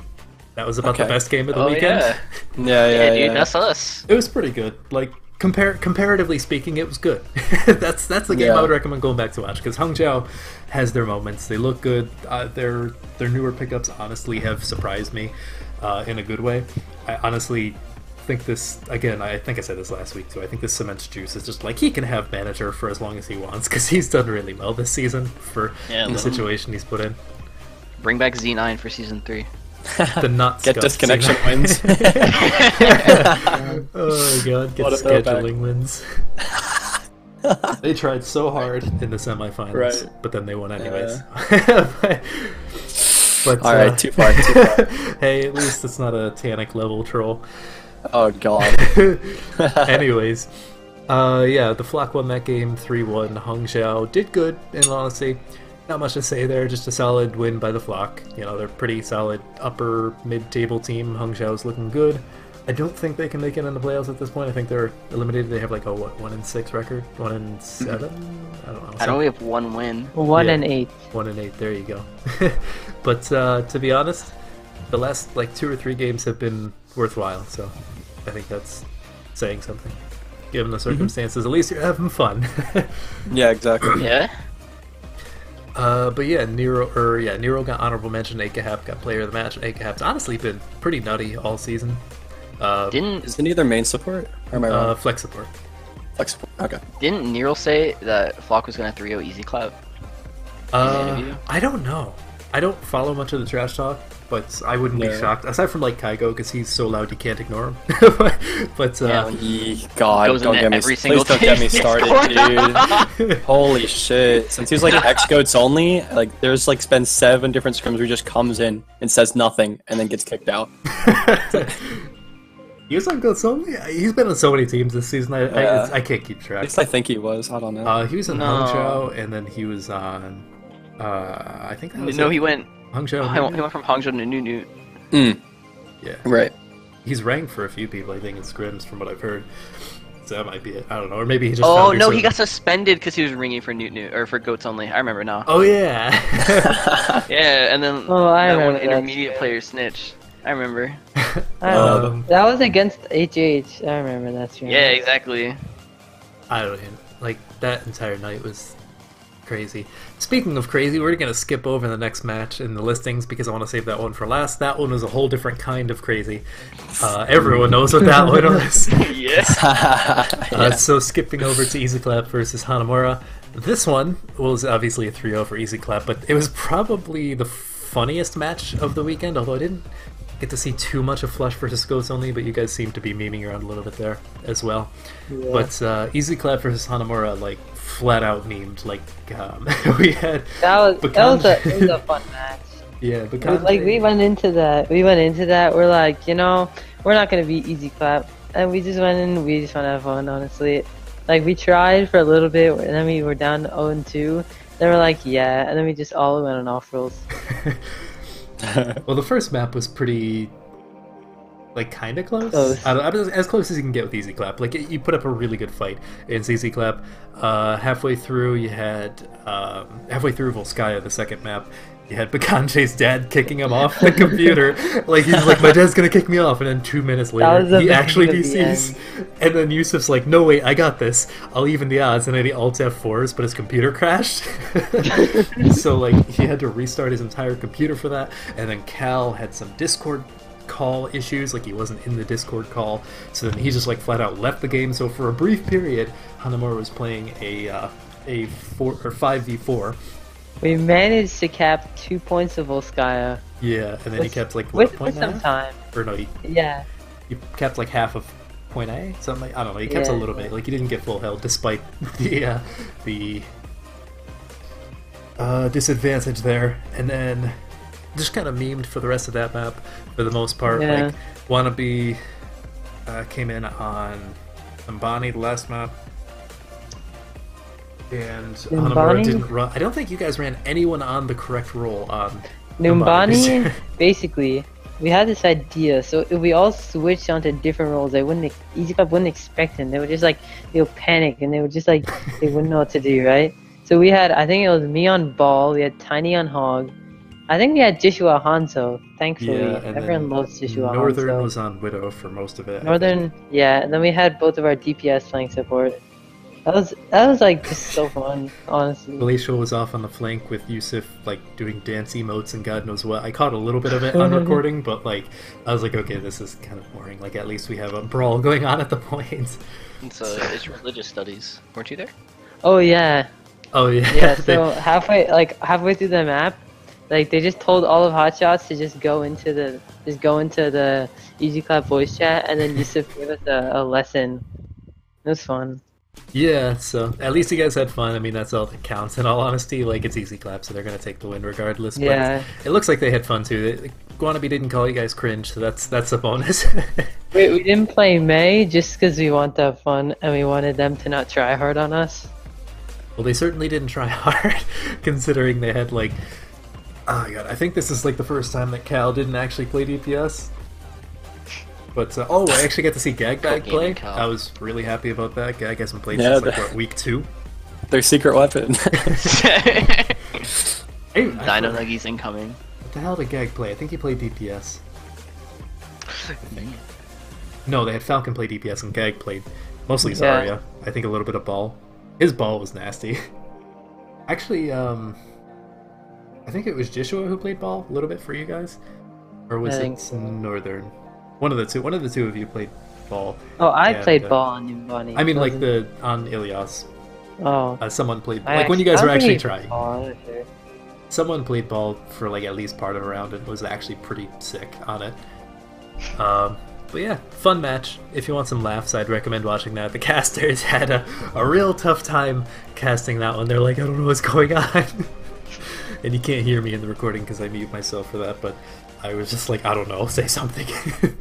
That was about the Okay. best game of the weekend. Yeah, Dude, that's us. It was pretty good. Like, comparatively speaking, it was good. That's the game I would recommend going back to watch, because Hangzhou has their moments. They look good. Their newer pickups honestly have surprised me in a good way. I honestly think this, again, I think I said this last week too, I think this Cements Juice is just like, he can have manager for as long as he wants, because he's done really well this season for the situation he's put in. Bring back Z9 for season 3. The not Get disconnection wins. Oh my god, get What a scheduling wins. They tried so hard in the semifinals, Right. but then they won anyways. But, Alright, too far, too far. Hey, at least it's not a Tannic level troll. Oh god. Anyways, yeah, the Flock won that game 3-1. Hangzhou did good, in all honesty. Not much to say there, just a solid win by the Flock. You know, they're pretty solid upper mid-table team. Hangzhou's looking good. I don't think they can make it in the playoffs at this point. I think they're eliminated. They have like a 1-6 record, 1-7. I don't know. I don't have one win. 1-8. 1-8. There you go. But to be honest, the last like 2 or 3 games have been worthwhile. So I think that's saying something, given the circumstances. At least you're having fun. Yeah, exactly. Yeah? But yeah, Nero got honorable mention. Akahap got player of the match. Akahap's honestly been pretty nutty all season. Isn't he their main support? Or am I wrong? Flex support. Flex support. Okay. Didn't Nero say that Flock was going to 3-0 Easy Cloud? I don't know. I don't follow much of the trash talk, but I wouldn't be shocked. Aside from like Kaigo, because he's so loud you can't ignore him. but God, goes don't into get me. every Please single don't get me thing. started, dude. Holy shit! Since he was like X Goats only, like there's like been 7 different scrims where he just comes in and says nothing and then gets kicked out. He was on Goats Only? He's been on so many teams this season, I can't keep track. At least I think he was. I don't know. He was in Hangzhou, and then he was on... I think that was No, it. he went... Hangzhou. He went from Hangzhou to Nunu. Yeah. Right. He's ranked for a few people, I think, in scrims, from what I've heard. So that might be it. I don't know. Or maybe he just... Oh, found no, her he got suspended because he was ringing for or for Goats Only. I remember now. Oh, yeah. Yeah, and then I that one remember that. intermediate player snitch. I remember. That was against HH. I remember that stream. Yeah, exactly. I don't know. Like, that entire night was crazy. Speaking of crazy, we're going to skip over the next match in the listings because I want to save that one for last. That one was a whole different kind of crazy. Everyone knows what that one was. So skipping over to Easy Clap versus Hanamura. This one was obviously a 3-0 for Easy Clap, but it was probably the funniest match of the weekend, although I didn't get to see too much of Flush versus Goats Only, but you guys seem to be memeing around a little bit there as well. Yeah. But Easy Clap versus Hanamura, like, flat out memed. Like, we had it was a fun match. Yeah, like we went into that. We're like, you know, we're not gonna beat Easy Clap, and we just went in. We just want to have fun, honestly. Like we tried for a little bit, and then we were down 0-2. Then we're like, yeah, and then we just all went on off rolls. Well, the first map was pretty, like, kind of close. As close as you can get with Easy Clap. Like, you put up a really good fight against Easy Clap. Halfway through, you had halfway through Volskaya, the second map. You had Bakanje's dad kicking him off the computer. Like, he's like, my dad's gonna kick me off. And then 2 minutes later, he actually DCs. And then Yusuf's like, no, wait, I got this. I'll even the odds. And then he alt F4s, but his computer crashed. So, like, he had to restart his entire computer for that. And then Cal had some Discord call issues. Like, he wasn't in the Discord call. So then he just, like, flat out left the game. So for a brief period, Hanamura was playing a 5v4. We managed to cap 2 points of Volskaya. Yeah, and then he kept like with point some time. Or no, he kept like half of point A, something like, I don't know. He kept a little bit. Like he didn't get full health despite the disadvantage there. And then just kind of memed for the rest of that map for the most part. Yeah. Like Wannabe came in on Ambani the last map. And Hanamura didn't run. I don't think you guys ran anyone on the correct roll on Numbani. Basically, we had this idea, so if we all switched onto different roles, Easy Club wouldn't expect them. They would just like, they'll panic and they would just like, they wouldn't know what to do, right? So we had, I think it was me on Ball, we had Tiny on Hog, I think we had Joshua Hanzo, thankfully. Yeah, Everyone loves Joshua Northern Hanzo. was on Widow for most of it. Northern, yeah, and then we had both of our DPS playing support. That was like just so fun, honestly. Glacial was off on the flank with Yusuf like doing dance emotes and God knows what. I caught a little bit of it on recording, but like I was like, okay, this is kind of boring. Like at least we have a brawl going on at the point. It's religious studies. Weren't you there? Oh yeah. Oh yeah. Yeah. So halfway through the map, like they just told all of Hotshots to just go into the Easy Clap voice chat, and then Yusuf gave us a lesson. It was fun. Yeah, so at least you guys had fun. I mean, that's all that counts. In all honesty, like it's Easy Clap, so they're gonna take the win regardless. Yeah. But it looks like they had fun too. Guanabe didn't call you guys cringe, so that's a bonus. We didn't play May just because we want to have fun and we wanted them to not try hard on us. Well, they certainly didn't try hard, considering they had like, oh my god, I think this is like the first time that Cal didn't actually play DPS. But, I actually got to see Gagbag play. I was really happy about that. Gag hasn't played since, like, what, week 2? Their secret weapon. Hey, Dino Nuggies incoming. What the hell did Gag play? I think he played DPS. No, they had Falcon play DPS and Gag played mostly Zarya. I think a little bit of Ball. His Ball was nasty. Actually, I think it was Joshua who played Ball a little bit for you guys? Or was it Northern? One of the two of you played Ball. Oh, I played Ball on Numbani. I mean, like on Ilias. Oh. Someone played like when you guys were actually trying. Ball, Someone played Ball for like at least part of a round and was actually pretty sick on it. But yeah, fun match. If you want some laughs, I'd recommend watching that. The casters had a real tough time casting that one. They're like, I don't know what's going on. And you can't hear me in the recording because I mute myself for that, but I was just like, I don't know, say something. And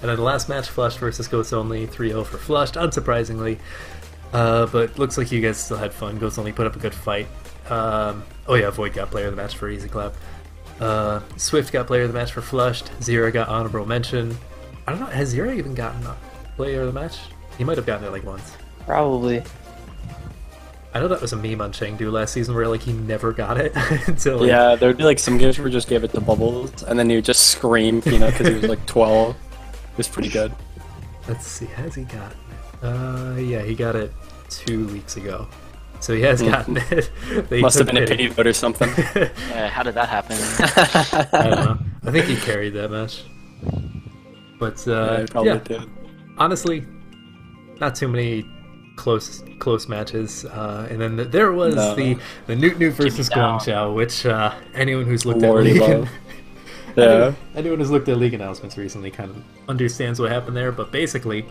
then the last match, Flushed versus Goats Only, 3-0 for Flushed, unsurprisingly. But looks like you guys still had fun. Goats Only put up a good fight. Void got player of the match for Easy Clap. Swift got player of the match for Flushed. Zira got honorable mention. I don't know, has Zira even gotten a player of the match? He might have gotten it like once. Probably. I know that was a meme on Chengdu last season where like he never got it until like... Yeah, there would be like some games where just gave it to Bubbles and then he would just scream, because he was like 12. It was pretty good. Let's see, has he gotten it? Yeah, he got it 2 weeks ago. So he has gotten it. They Must have took been a pity vote or something. How did that happen? I don't know. I think he carried that match. But He probably yeah, did. honestly, not too many close matches. And then there was the Newt versus Guangzhou, which anyone who's looked Lordy at League, love. Yeah. anyone who's looked at League announcements recently kind of understands what happened there. But basically,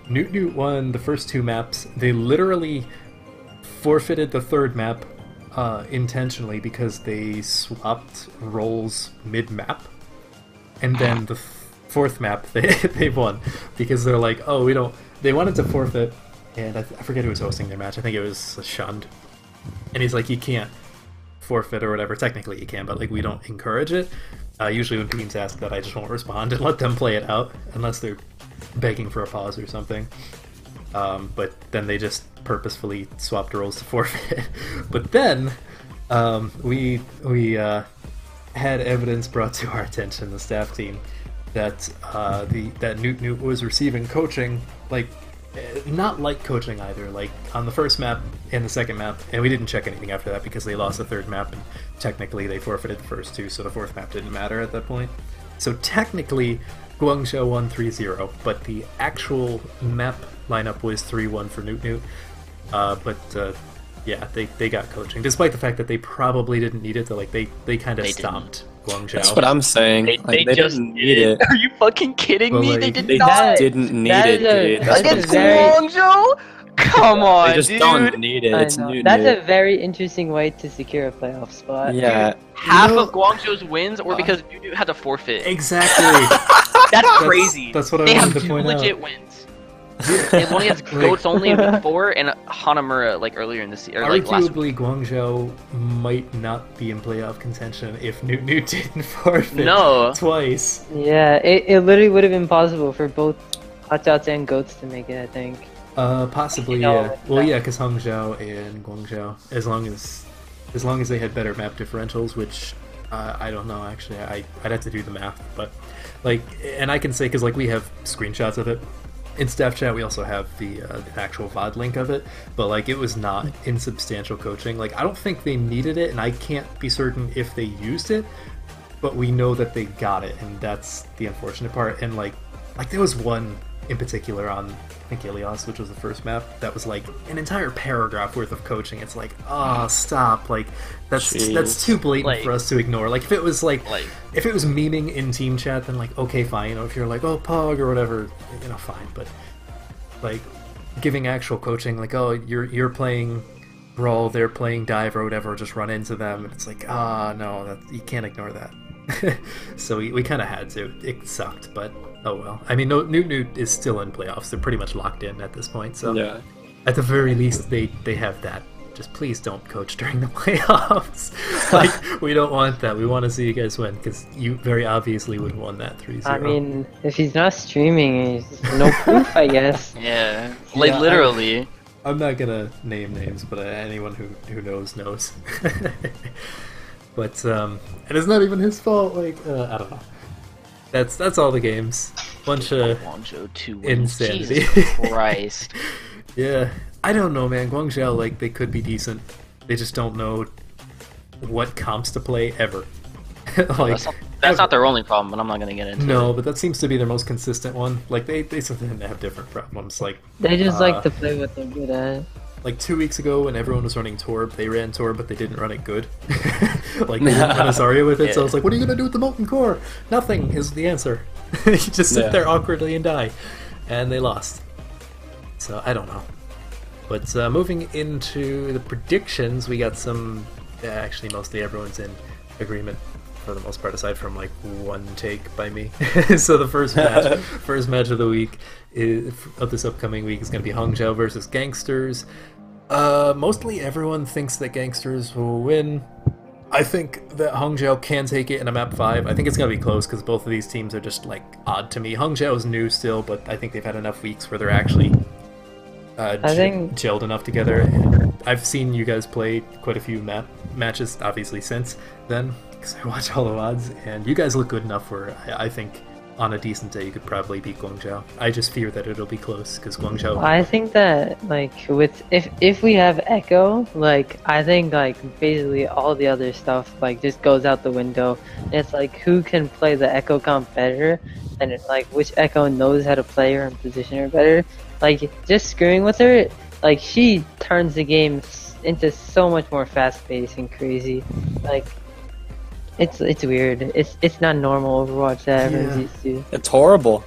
Newt won the first 2 maps. They literally forfeited the 3rd map intentionally because they swapped roles mid-map, and then the 4th map they won because they're like, oh, we don't. They wanted to forfeit, and I forget who was hosting their match. I think it was Shund, and he's like, you can't forfeit or whatever. Technically, you can, but like we don't encourage it. Usually, when teams ask that, I just won't respond and let them play it out unless they're begging for a pause or something. But then they just purposefully swapped roles to forfeit. But then we had evidence brought to our attention, the staff team, that that Newt was receiving coaching, like not like coaching either, like on the first map and the second map, and we didn't check anything after that because they lost the 3rd map and technically they forfeited the first 2, so the 4th map didn't matter at that point. So technically Guangzhou won 3-0, but the actual map lineup was 3-1 for Newt. Yeah, they got coaching, despite the fact that they probably didn't need it. They kind of stomped Guangzhou. That's what I'm saying. They They just didn't need it. Are you fucking kidding Well, me? like, They did They not. just didn't need it, dude. That's what I'm Against saying. Guangzhou? Come on, They just dude. don't need it. I It's know. new. That's a very interesting way to secure a playoff spot. Yeah. Half of Guangzhou's wins, or because Newt had to forfeit. Exactly. That's crazy. That's what I They wanted have to 2 point out. legit wins. It only has Goats only in week 4 and Hanamura like earlier in the season, or like last week. Arguably, Guangzhou might not be in playoff contention if Newt didn't forfeit No. twice. Yeah, it literally would have been possible for both Hotshots and Goats to make it, I think. Possibly, You know, yeah. Well, yeah, because Hangzhou and Guangzhou, as long as they had better map differentials, which I don't know actually. I'd have to do the math, but like, and I can say because like we have screenshots of it. In staff chat, we also have the actual VOD link of it, but like it was not insubstantial coaching. Like I don't think they needed it, and I can't be certain if they used it, but we know that they got it, and that's the unfortunate part. And like there was one in particular on I think Ilios, which was the first map, that was like an entire paragraph worth of coaching. It's like, stop! Like that's too blatant Like- for us to ignore. Like if it was if it was memeing in team chat, then like okay, fine. You know, if you're like Pog or whatever, you know, fine. But like giving actual coaching, like you're playing Brawl, they're playing Dive or whatever, just run into them, and it's like no, you can't ignore that. So we kind of had to. It sucked, but oh well. I mean, Newt is still in playoffs. They're pretty much locked in at this point. So Yeah. at the very least, they have that. Just please don't coach during the playoffs. Like we don't want that. We want to see you guys win because you very obviously would have won that 3-0. I mean, if he's not streaming, he's no proof, I guess. Yeah, like Yeah, literally. I'm not gonna name names, but anyone who knows knows. But and it's not even his fault. Like I don't know. That's all the games. Bunch of Guangzhou 2 wins. insanity. Jesus Christ. Yeah, I don't know, man. Guangzhou, like they could be decent. They just don't know what comps to play ever. Like That's not their only problem, but I'm not gonna get into it. no, but that seems to be their most consistent one. Like they sometimes have different problems. Like They just like to play what they're good at. like 2 weeks ago when everyone was running Torb, they ran Torb, but they didn't run it good. Like they didn't run Azaria with it, so I was like, what are you gonna do with the Molten Core? Nothing is the answer. You just sit Yeah. there awkwardly and die. And they lost. So I don't know. But moving into the predictions, we got some actually mostly everyone's in agreement for the most part, aside from like one take by me. So the first match of the week of this upcoming week is going to be Hangzhou versus Gangsters. Mostly everyone thinks that Gangsters will win. I think that Hangzhou can take it in a map 5. I think it's going to be close because both of these teams are just like odd to me. Hangzhou is new still, but I think they've had enough weeks where they're actually gelled enough together. And I've seen you guys play quite a few matches, obviously, since then, because I watch all the odds, and you guys look good enough where I think on a decent day, you could probably beat Guangzhou. I just fear that it'll be close because Guangzhou. I think that like with if we have Echo, like I think like basically all the other stuff like just goes out the window. It's like who can play the Echo comp better, and it's like which Echo knows how to play her and position her better. Like just screwing with her, like she turns the game into so much more fast-paced and crazy. Like it's weird. It's not normal Overwatch that everyone's used to. It's horrible.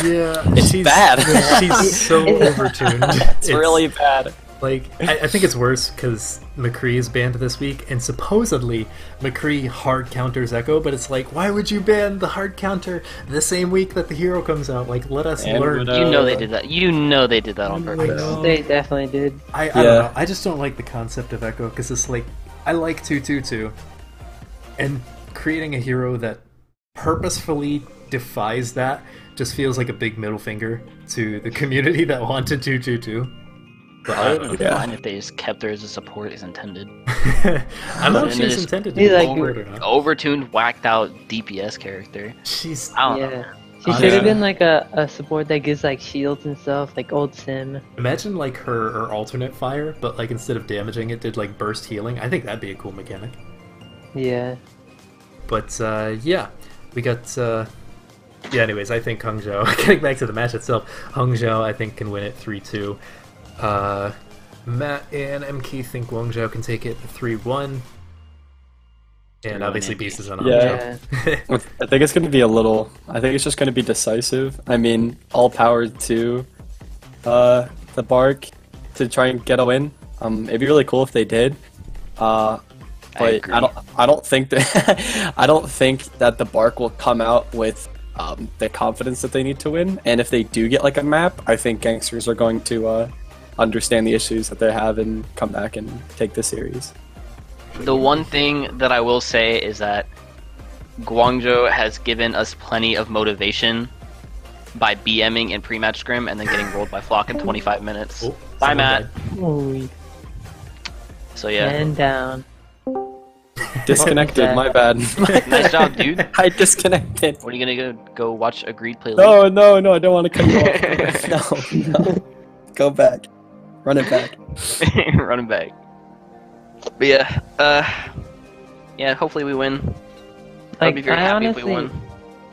Yeah, It's bad. She's so overtuned. It's really bad. Like, I think it's worse because McCree is banned this week, and supposedly McCree hard counters Echo, but it's like, why would you ban the hard counter the same week that the hero comes out? Like, let us And learn. You know they did that. You know they did that on purpose. They definitely did. I don't know. I just don't like the concept of Echo because it's like, I like 222, and creating a hero that purposefully defies that just feels like a big middle finger to the community that wanted 222. But I don't know. Fine if they just kept her as a support as intended. I don't know if And she's just intended to He's be like- support or not. Overtuned, whacked out DPS character. She's I don't know. Yeah. She should have been like a support that gives like shields and stuff, like old Sim. Imagine like her alternate fire, but like instead of damaging it, did like burst healing. I think that'd be a cool mechanic. Yeah. But yeah, we got. Yeah. Anyways, I think Hangzhou. Getting back to the match itself, Hangzhou I think can win it 3-2. Matt and MK think Guangzhou can take it 3-1. And obviously Beast is on Yeah. Hangzhou. I think it's going to be a little. I think it's just going to be decisive. I mean, all power to the Bark to try and get a win. It'd be really cool if they did. But agree. I don't think that I don't think that the Bark will come out with the confidence that they need to win. And if they do get like a map, I think Gangsters are going to understand the issues that they have and come back and take the series. The one thing that I will say is that Guangzhou has given us plenty of motivation by BMing in pre-match scrim and then getting rolled by Flock in 25 minutes. Oh, Bye, someone Matt. died. Ooh, So yeah, and down. Disconnected, Okay. my bad. nice job, dude. I disconnected. What are you gonna go watch Agreed play? No, I don't want to cut you off. No. Go back. Run it back. League? Running back. But yeah, hopefully we win. I'd Like be very I happy honestly, if we won.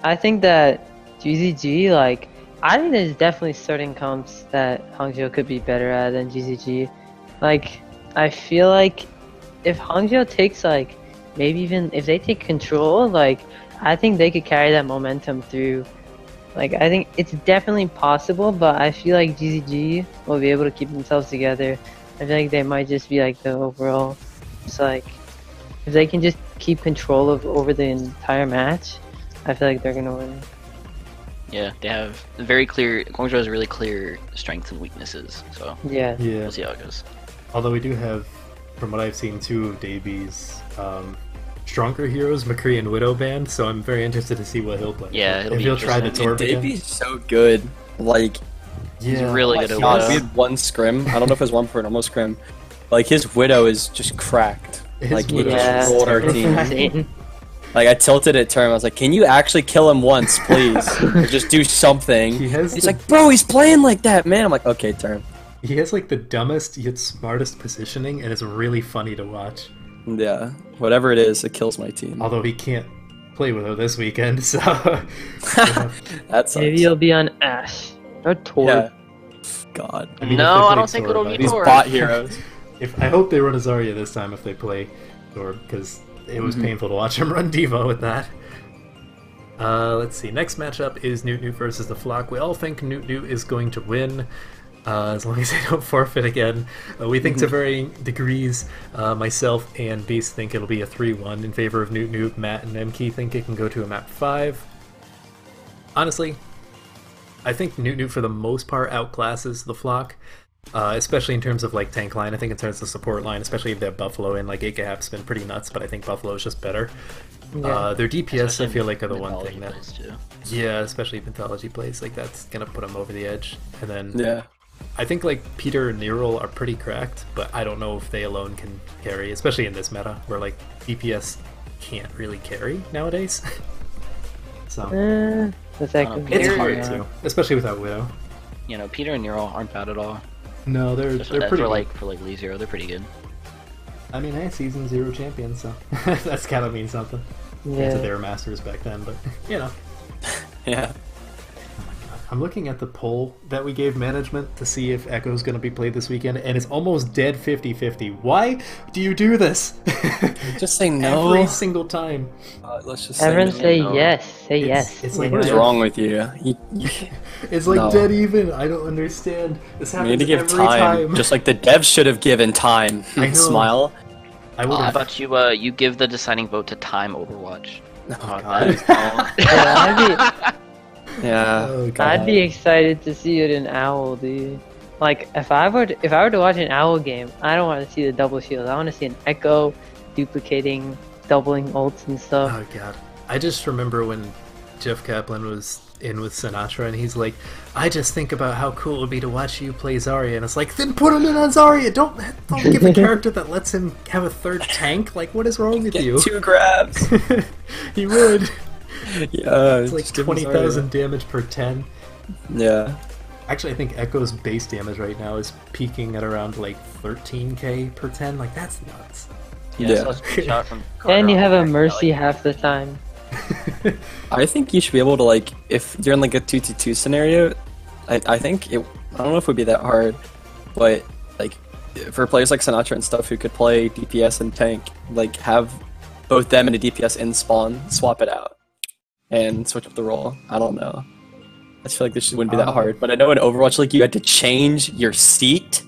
I think that GZG, like, I think there's definitely certain comps that Hangzhou could be better at than GZG. Like, I feel like if Hangzhou takes, like, maybe even if they take control, like, I think they could carry that momentum through. Like, I think it's definitely possible, but I feel like GZG will be able to keep themselves together. I feel like they might just be, like, the overall. It's like, if they can just keep control of over the entire match, I feel like they're gonna win. Yeah, they have very clear. Guangzhou has really clear strengths and weaknesses. So Yeah. Yeah. we'll see how it goes. Although we do have, from what I've seen, two of Davies' stronger heroes, McCree and Widow banned, so I'm very interested to see what he'll play. Yeah, it'll if be he'll try the interesting. Torb again. Davy's so good. Like, He's Yeah. really my good at God, Widow. we had one scrim. I don't know if it was one for a normal scrim. Like, his Widow is just cracked. His Like, he Widow just is rolled our team. Insane. Like, I tilted at turn. I was like, can you actually kill him once, please? Or just do something. He has He's the- like, bro, he's playing like that, man. I'm like, okay, turn. He has like the dumbest yet smartest positioning, and it's really funny to watch. Yeah, whatever it is, it kills my team. Although he can't play with her this weekend, so That sucks. Maybe he'll be on Ash or Torb. Yeah. God. I mean, No, if they I play don't think Torb, it'll be These Torb. bot heroes. If I hope they run Azaria this time if they play Torb, because it was painful to watch him run Devo with that. Let's see. Next matchup is Newt Newt versus the Flock. We all think Newt Newt is going to win, as long as they don't forfeit again. We think to varying degrees. Myself and Beast think it'll be a 3-1 in favor of Newt Newt. Matt and MK think it can go to a map 5. Honestly, I think Newt Newt for the most part outclasses the Flock. Especially in terms of like tank line. I think in terms of the support line, especially if they have Buffalo in, like AKHAP's been pretty nuts, but I think Buffalo is just better. Yeah. Their DPS Especially I feel like are the in one mythology thing that plays, too. yeah, especially mythology plays, like that's gonna put them over the edge. And then Yeah. I think like Peter and Nerul are pretty cracked, but I don't know if they alone can carry, especially in this meta where like DPS can't really carry nowadays. So That's I actually don't know, it's Peter, hard to, especially without Widow. You know, Peter and Nero aren't bad at all. No, they're Especially pretty for good. like Lee Zero, they're pretty good. I mean, hey, season 0 champions, so that's gotta mean something. Yeah. Granted, they were masters back then, but you know. Yeah. I'm looking at the poll that we gave management to see if Echo's going to be played this weekend, and it's almost dead 50-50. Why do you do this? Just say no. Every single time. Let's just Everyone say no. yes. Say It's- yes. it's like What is dead- wrong with you? It's like No. dead even. I don't understand. This We happens need to give every time, just like the devs should have given time. I know. Smile. I would How have. about you give the deciding vote to Time Overwatch? Oh, God. Yeah, Yeah. Oh, God. I'd be excited to see it in Owl, dude. Like if I were to watch an Owl game, I don't want to see the double shield. I want to see an Echo duplicating, doubling ults and stuff. Oh god. I just remember when Jeff Kaplan was in with Sinatra and he's like, I just think about how cool it would be to watch you play Zarya, and it's like, then put him in on Zarya! Don't give a character that lets him have a third tank? Like, what is wrong with Get you? 2 grabs. He would. Yeah. It's like just give him 20,000 damage per 10. Zarya. Yeah. Actually, I think Echo's base damage right now is peaking at around like 13k per 10. Like, that's nuts. Yeah, Yeah. I saw a screenshot from And you Carter have a on Mercy like, half the time. I think you should be able to, like, if you're in like a 2-2-2 scenario, I think it, I don't know if it would be that hard, but like for players like Sinatra and stuff who could play DPS and tank, like have both them and a DPS in spawn, swap it out, and switch up the role. I don't know. I feel like this wouldn't be that hard, but I know in Overwatch League you had to change your seat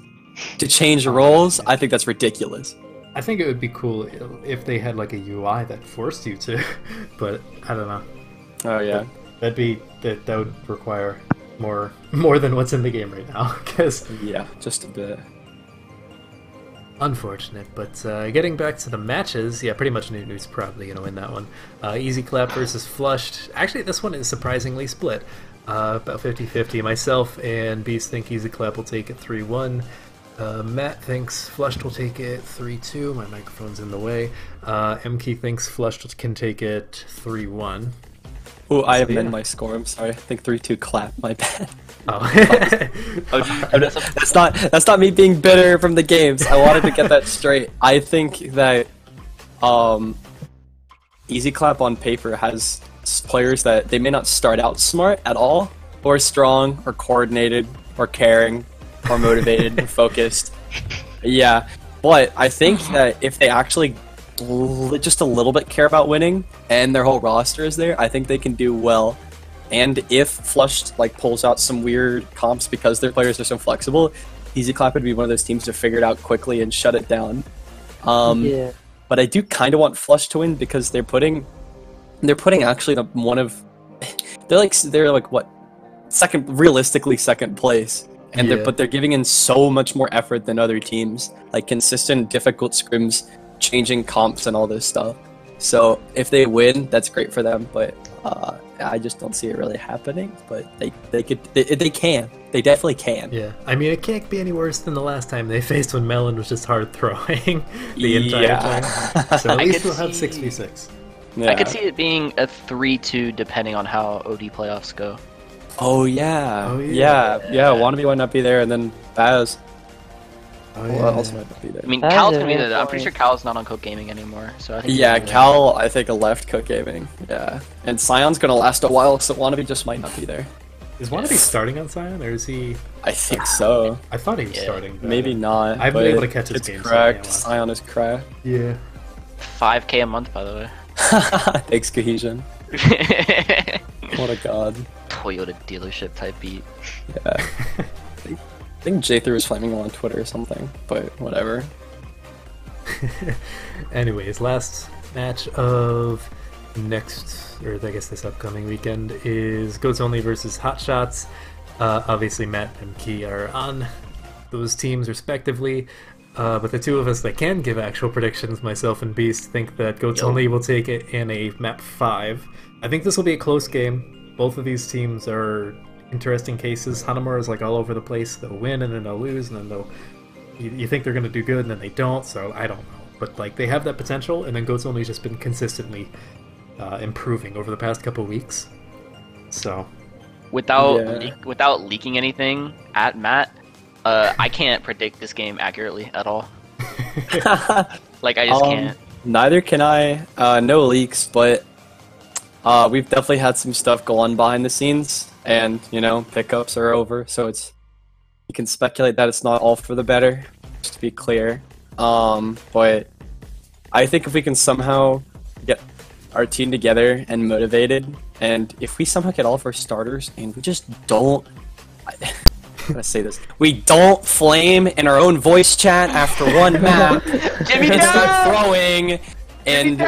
to change roles. I think that's ridiculous. I think it would be cool if they had like a UI that forced you to, but I don't know. Oh yeah. That would require more than what's in the game right now, because Yeah, just a bit. unfortunate. But getting back to the matches, yeah, pretty much Nunu's probably gonna win that one. Easy Clap versus Flushed. Actually, this one is surprisingly split. About 50-50. Myself and Beast think Easy Clap will take it 3-1. Matt thinks Flushed will take it 3-2. My microphone's in the way. MK thinks Flushed can take it 3-1. Oh, I So, amend yeah. my score. I'm sorry. I think 3-2 clap. My bad. Oh. That's not me being bitter from the games. I wanted to get that straight. I think that Easy Clap on paper has players that they may not start out smart at all, or strong, or coordinated, or caring, or motivated, or focused. Yeah, but I think that if they actually just a little bit care about winning and their whole roster is there, I think they can do well. And if Flushed like pulls out some weird comps because their players are so flexible, Easy Clap would be one of those teams to figure it out quickly and shut it down. Yeah. But I do kind of want Flush to win because they're putting actually one of they're like what realistically second place, and Yeah. they're giving in so much more effort than other teams, like consistent difficult scrims, changing comps and all this stuff. So if they win, that's great for them, but I just don't see it really happening. But they can, they definitely can. Yeah, I mean, it can't be any worse than the last time they faced when Melon was just hard throwing the entire time. So at I least could we'll have see- 6v6. I could see it being a 3-2 depending on how OD playoffs go. Oh yeah. Oh, yeah. yeah. Yeah. Wannabe might not be there, and then Baz. Oh, Well, yeah. also might not be there. I mean, That Cal's is a gonna be good there. I'm pretty sure point. Cal's not on Coke Gaming anymore. So I think he's Yeah, gonna be there. Cal, I think, left Cook Gaming. Yeah. And Scion's gonna last a while, so Wannabe just might not be there. Is Wannabe starting on Scion, or is he? I think so. I thought he was Yeah. starting. but- Maybe not. I haven't but been able to catch his it's games. correct. so Scion is correct. yeah. 5K a month, by the way. Thanks, Cohesion. What a god. Toyota dealership type beat. Yeah. I think J3 was flaming on Twitter or something, but whatever. Anyways, last match of next, or I guess this upcoming weekend, is Goats Only versus Hot Shots. Obviously, Matt and Key are on those teams respectively. But the two of us that can give actual predictions, myself and Beast, think that Goats Only will take it in a map 5. I think this will be a close game. Both of these teams are interesting cases. Hanamura is like all over the place. They'll win and then they'll lose, and then they'll. You think they're going to do good and then they don't, so I don't know. But like they have that potential, and then Goats Only's just been consistently improving over the past couple weeks. So without leaking anything at Matt, I can't predict this game accurately at all. Like I just can't. Neither can I. No leaks, but we've definitely had some stuff go on behind the scenes, and pickups are over, so you can speculate that it's not all for the better. Just to be clear, but I think if we can somehow get our team together and motivated, and if we somehow get all of our starters, and we just don't. I'm gonna say this. We don't flame in our own voice chat after one map and start throwing and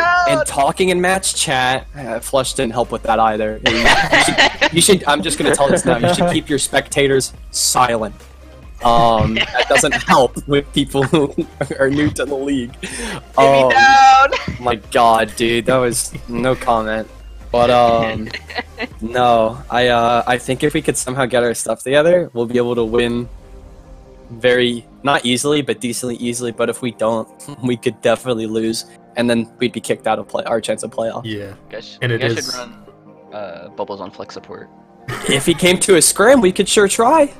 talking in match chat. Flush didn't help with that either. You should. I'm just gonna tell this now. You should keep your spectators silent. That doesn't help with people who are new to the league. My God, dude, that was no comment. But no, I think if we could somehow get our stuff together, we'll be able to win not easily, but decently easily. But if we don't, we could definitely lose, and then we'd be kicked out of our chance of playoff. Yeah, and you guys should run Bubbles on flex support. If he came to a scrim, we could sure try.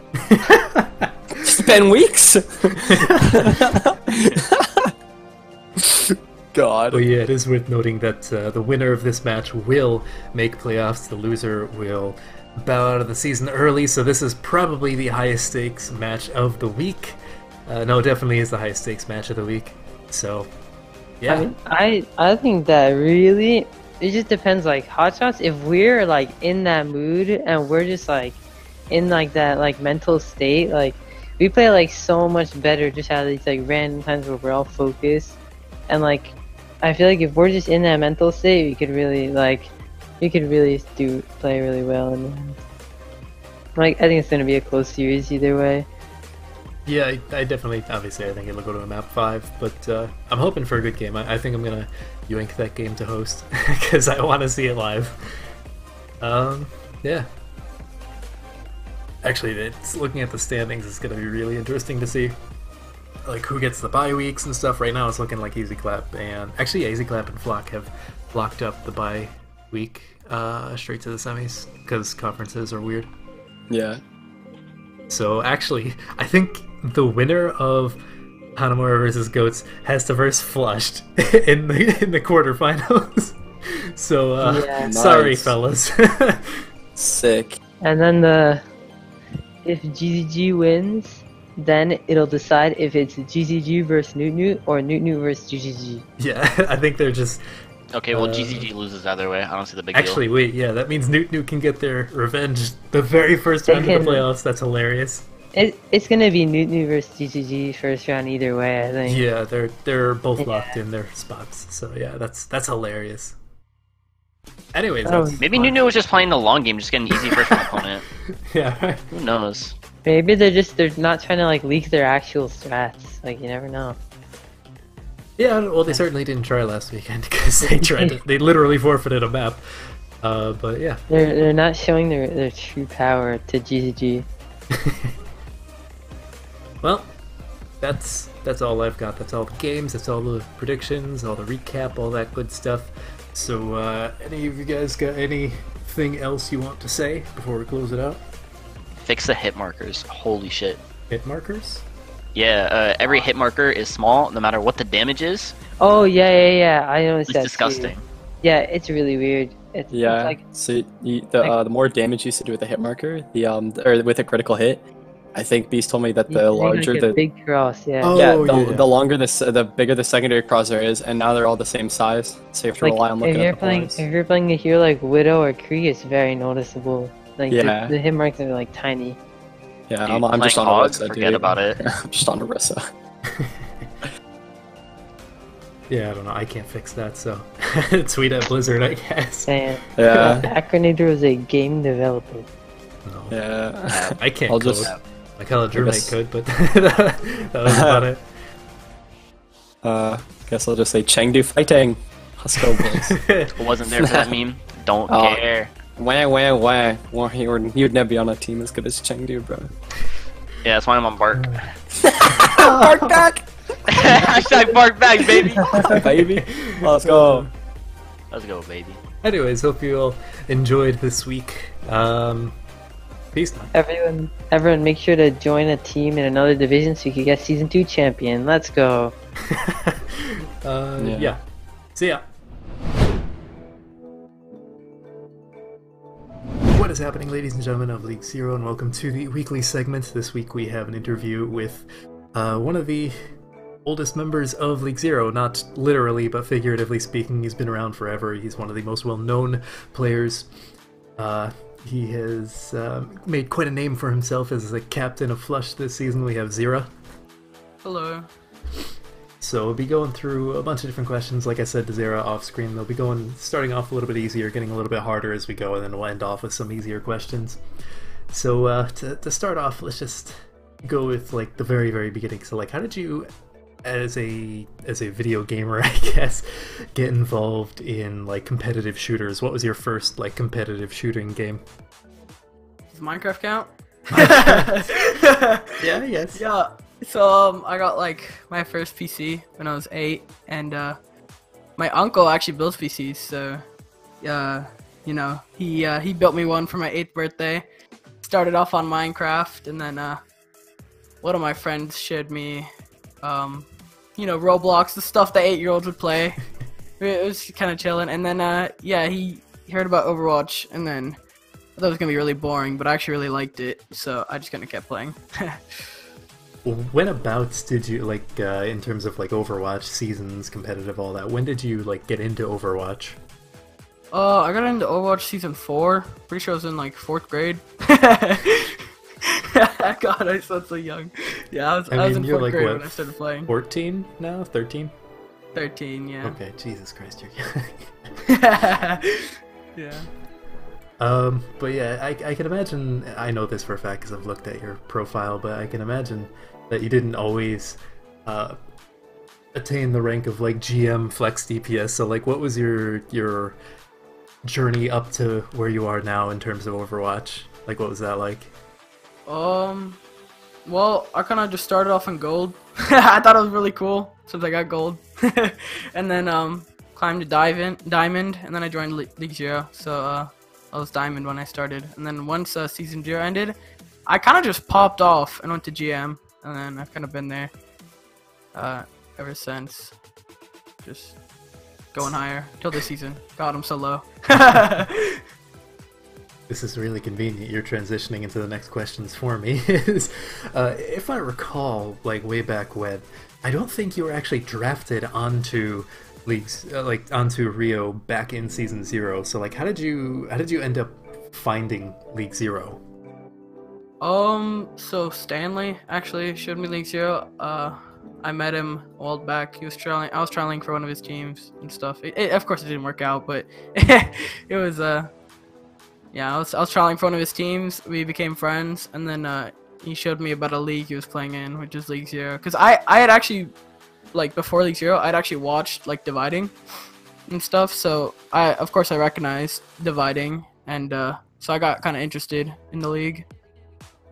It's been weeks. God. Well, yeah, it is worth noting that the winner of this match will make playoffs. The loser will bow out of the season early, so this is probably the highest stakes match of the week. No, definitely is the highest stakes match of the week. So, yeah. I mean, I think that really, it just depends, like, Hotshots, if we're, like, in that mood and we're just, like, in, like, that, like, mental state, like, we play, like, so much better just out of these, like, random times where we're all focused. And, like, I feel like if we're just in that mental state, we could really play really well. And like, I think it's gonna be a close series either way. Yeah, I definitely, obviously, I think it'll go to a map 5, but I'm hoping for a good game. I think I'm gonna yoink that game to host because I want to see it live. Yeah. Actually, it's looking at the standings, it's gonna be really interesting to see. Like who gets the bye weeks and stuff. Right now it's looking like Easy Clap and Easy Clap and Flock have locked up the bye week straight to the semis because conferences are weird. Yeah. So actually, I think the winner of Hanamura versus Goats has to verse Flushed in the quarterfinals. So sorry, fellas. Sick. And then if GZG wins, then it'll decide if it's GZG versus Newt or Newt versus GZG. Yeah, I think they're just... Okay, well, GZG loses either way. I don't see the big deal. Actually, wait, yeah, that means Newt can get their revenge the very first round of the playoffs. That's hilarious. It's gonna be Newt versus GZG first round either way, I think. Yeah, they're both locked in their spots. So yeah, that's hilarious. Anyways, maybe Newt was just playing the long game, just getting easy first round opponent. Yeah. Who knows? Maybe they're not trying to like leak their actual strats. Like you never know. Yeah, well, they certainly didn't try last weekend because they literally forfeited a map. But yeah, they're not showing their true power to GZG. Well, that's all I've got. That's all the games. That's all the predictions, all the recap, all that good stuff. So, any of you guys got anything else you want to say before we close it out? Fix the hit markers. Holy shit. Hit markers? Yeah, every hit marker is small, no matter what the damage is. Oh, yeah. I noticed that. It's disgusting. Too. Yeah, it's really weird. It's like... So the more damage you do with a hit marker, or with a critical hit, I think Beast told me that the larger the big cross, yeah. The longer the bigger the secondary crosshair is, and now they're all the same size, so you have to rely on looking at the points. If you're playing a hero like Widow or Kree, it's very noticeable. Like the hit marks are like tiny. Yeah, dude, I'm just on Orisa. Forget about it. I'm just on Orisa. Yeah, I don't know. I can't fix that, so tweet at Blizzard, I guess. Yeah. Acronator was a game developer. No. Yeah. I can't I'll code. just... Like how Germate could, but that was about it. Guess I'll just say Chengdu fighting. Let's go, boys. Wasn't there for that meme? Don't care. Wah. Well, you'd never be on a team as good as Chengdu, bro. Yeah, that's why I'm on Bark. Bark back! Hashtag Bark back, baby! Baby. Let's go. Let's go, baby. Anyways, hope you all enjoyed this week. Peace. Everyone, make sure to join a team in another division so you can get Season 2 champion. Let's go. Yeah. See ya. What is happening, ladies and gentlemen of League Zero, and welcome to the weekly segment. This week we have an interview with one of the oldest members of League Zero, not literally, but figuratively speaking. He's been around forever. He's one of the most well-known players. He has made quite a name for himself as the captain of Flush this season. We have Zira. Hello. So we'll be going through a bunch of different questions. Like I said to Zira off screen, they'll be starting off a little bit easier, getting a little bit harder as we go, and then we'll end off with some easier questions. So to start off, let's just go with like the very, very beginning. So like, how did you, as a video gamer, I guess, get involved in like competitive shooters? What was your first like competitive shooting game? Does Minecraft count? Yeah, yes. Yeah. So I got like my first PC when I was 8, and my uncle actually builds PCs. So you know, he built me one for my 8th birthday. Started off on Minecraft, and then one of my friends showed me you know, Roblox, the stuff that 8-year-olds would play. It was kind of chilling, and then yeah, he heard about Overwatch, and then I thought it was gonna be really boring, but I actually really liked it, so I just kind of kept playing. When abouts did you, like, in terms of, like, Overwatch, seasons, competitive, all that, when did you, like, get into Overwatch? I got into Overwatch Season 4. Pretty sure I was in, like, 4th grade. God, I sound so young. Yeah, I was in 4th like, grade what, when I started playing. 14 now? 13? 13, yeah. Okay, Jesus Christ, you're young. Yeah. But yeah, I can imagine, I know this for a fact because I've looked at your profile, but I can imagine that you didn't always attain the rank of like GM Flex DPS. So like, what was your journey up to where you are now in terms of Overwatch? Like, what was that like? Well, I kind of just started off in gold. I thought it was really cool since I got gold. And then climbed to diamond, and then I joined League Zero. So I was diamond when I started, and then once Season 0 ended, I kind of just popped off and went to GM, and then I've kind of been there ever since, just going higher till this season. God, I'm so low. This is really convenient. You're transitioning into the next questions for me. If I recall, like way back when, I don't think you were actually drafted onto leagues, onto Rio back in Season 0. So like, how did you end up finding League Zero? So Stanley actually showed me League Zero. I met him a while back. He was I was trialing for one of his teams and stuff. Of course, it didn't work out, but it was yeah, I was trialing for one of his teams. We became friends, and then he showed me about a league he was playing in, which is League Zero. Cause I had actually, like before League Zero, I'd actually watched like Dividing and stuff. So of course I recognized Dividing, and so I got kind of interested in the league.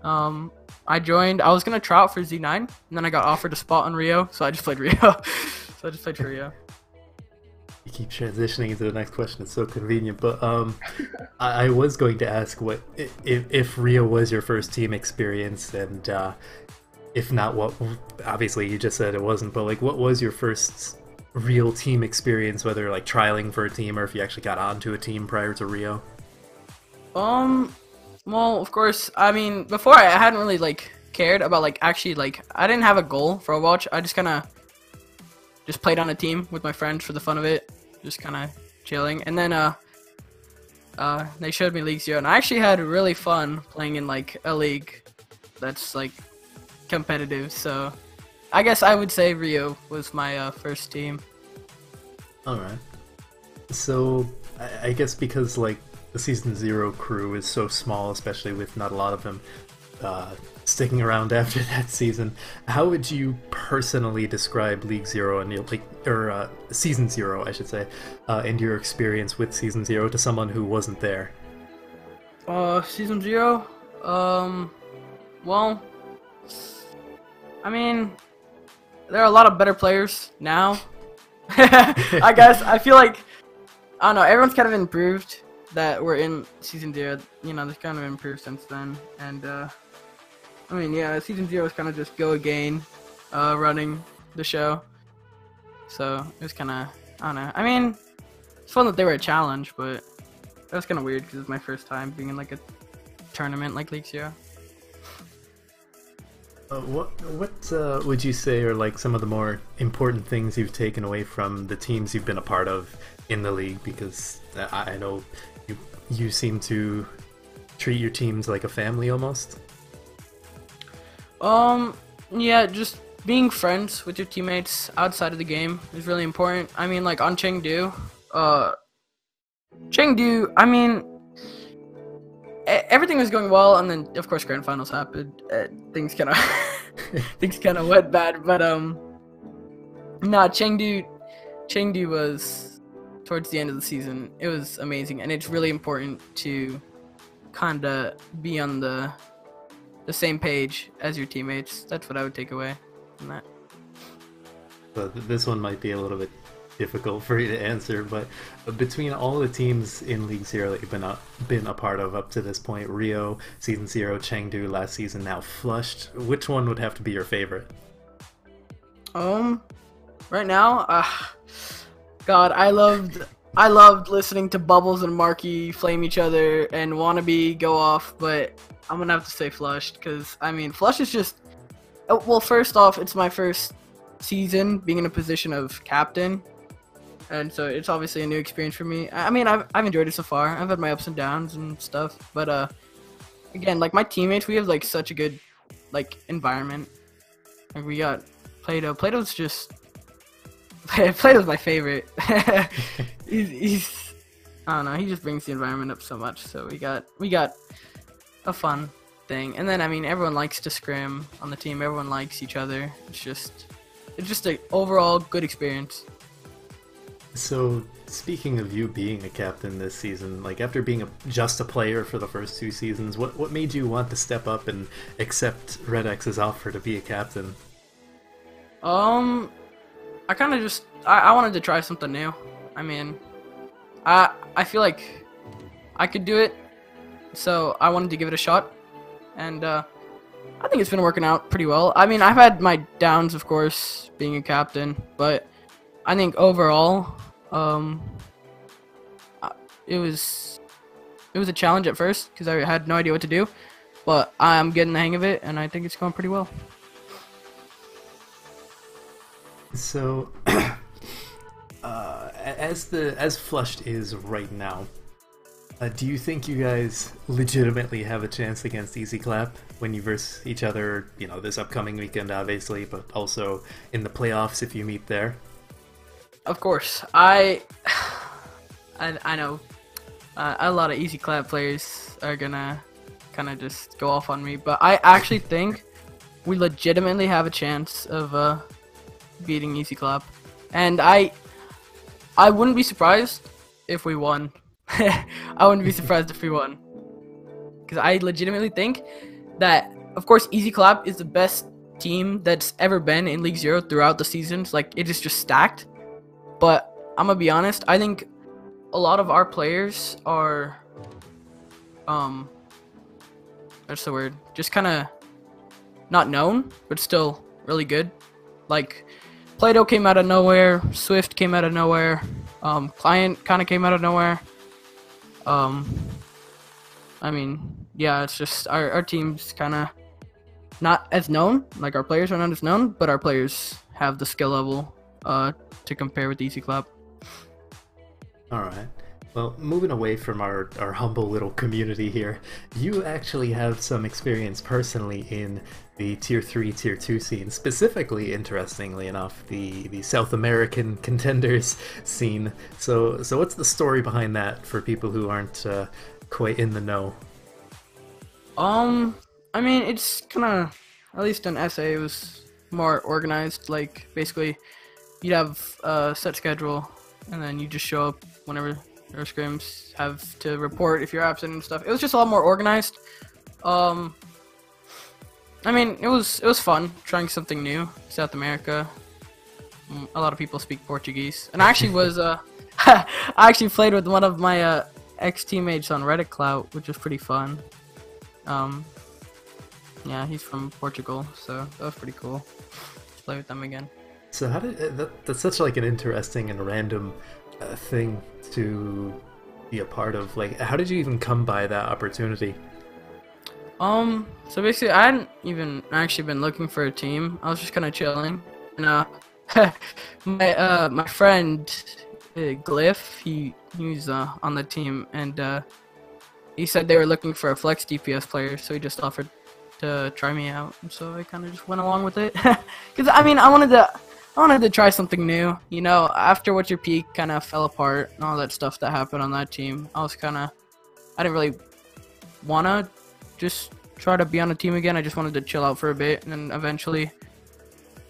I joined. I was gonna try out for Z9, and then I got offered a spot on Rio, so I just played Rio. So I just played for Rio. You keep transitioning into the next question. It's so convenient. But I was going to ask what if Rio was your first team experience, and if not, what? Obviously, you just said it wasn't. But like, what was your first real team experience? Whether like trialing for a team, or if you actually got onto a team prior to Rio. Well, of course. I mean, before I hadn't really like cared about like actually like I didn't have a goal for Overwatch. I just kind of just played on a team with my friends for the fun of it, just kind of chilling. And then they showed me League Zero, and I actually had really fun playing in like a league that's like competitive. So I guess I would say Rio was my first team. All right. So I guess because like the Season 0 crew is so small, especially with not a lot of them sticking around after that season, how would you personally describe League Zero and Season 0, I should say, and your experience with Season 0 to someone who wasn't there? Season 0? Well, I mean, there are a lot of better players now. I guess I feel like I don't know. Everyone's kind of improved that we're in season 0. You know, they've kind of improved since then. And I mean, yeah, season 0 was kind of just Go Again, running the show. So it was kind of, I don't know. I mean, it's fun that they were a challenge, but that was kind of weird because it was my first time being in like a tournament like League Zero. What would you say are like some of the more important things you've taken away from the teams you've been a part of in the league? Because I know you seem to treat your teams like a family almost. Yeah, just being friends with your teammates outside of the game is really important. I mean, like on Chengdu, I mean, everything was going well, and then of course grand finals happened. Things kind of went bad, but nah, Chengdu was towards the end of the season. It was amazing, and it's really important to kind of be on the same page as your teammates. That's what I would take away from that. But this one might be a little bit difficult for you to answer, but between all the teams in League Zero that you've been a part of up to this point, Rio, Season 0, Chengdu last season, now Flushed, which one would have to be your favorite? Right now, God, I loved listening to Bubbles and Marky flame each other and Wannabe go off, but I'm gonna have to say Flushed, because I mean, Flush is just, well, first off, it's my first season being in a position of captain, and so it's obviously a new experience for me. I mean, I've enjoyed it so far. I've had my ups and downs and stuff, but again, like my teammates, we have like such a good like environment. Like we got Plato. Plato's my favorite. he's I don't know. He just brings the environment up so much. So we got a fun thing, and then I mean, everyone likes to scrim on the team. Everyone likes each other. It's just an overall good experience. So, speaking of you being a captain this season, like after being just a player for the first 2 seasons, what made you want to step up and accept Red X's offer to be a captain? I kind of just I wanted to try something new. I mean, I feel like I could do it, so I wanted to give it a shot, and I think it's been working out pretty well. I mean, I've had my downs, of course, being a captain, but I think overall, it was a challenge at first because I had no idea what to do, but I'm getting the hang of it, and I think it's going pretty well. So, as Flushed is right now, do you think you guys legitimately have a chance against Easy Clap when you verse each other, you know, this upcoming weekend, obviously, but also in the playoffs if you meet there? Of course. I know a lot of Easy Clap players are gonna kind of just go off on me, but I actually think we legitimately have a chance of beating Easy Clap, and I wouldn't be surprised if we won. I wouldn't be surprised if we won, because I legitimately think that, of course, Easy Clap is the best team that's ever been in League Zero throughout the seasons. Like, it is just stacked. But I'm gonna be honest, I think a lot of our players are, what's the word? Just kind of not known, but still really good. Like, Plato came out of nowhere, Swift came out of nowhere, Client kind of came out of nowhere. I mean, yeah, it's just our team's kind of not as known. Like, our players are not as known, but our players have the skill level to compare with Easy Clap. Alright. Well, moving away from our humble little community here, you actually have some experience personally in the Tier 3, Tier 2 scene, specifically, interestingly enough, the South American contenders scene. So what's the story behind that for people who aren't quite in the know? I mean, it's kind of, at least in SA, it was more organized. Like, basically, you'd have a set schedule, and then you just show up whenever your scrims have to report if you're absent and stuff. It was just a lot more organized. I mean, it was fun trying something new. South America, a lot of people speak Portuguese, and I actually was I I actually played with one of my ex-teammates on Reddit Clout, which was pretty fun. Yeah, he's from Portugal, so that was pretty cool to play with them again. So how did that's such like an interesting and random thing to be a part of. Like, how did you even come by that opportunity? So basically, I hadn't even actually been looking for a team. I was just kind of chilling, and my friend Glyph, he's on the team, and he said they were looking for a flex DPS player, so he just offered to try me out, and so I kind of just went along with it. Because I mean, I wanted to try something new. You know, after What's Your Peak kind of fell apart and all that stuff that happened on that team, I didn't really wanna just try to be on a team again. I just wanted to chill out for a bit and then eventually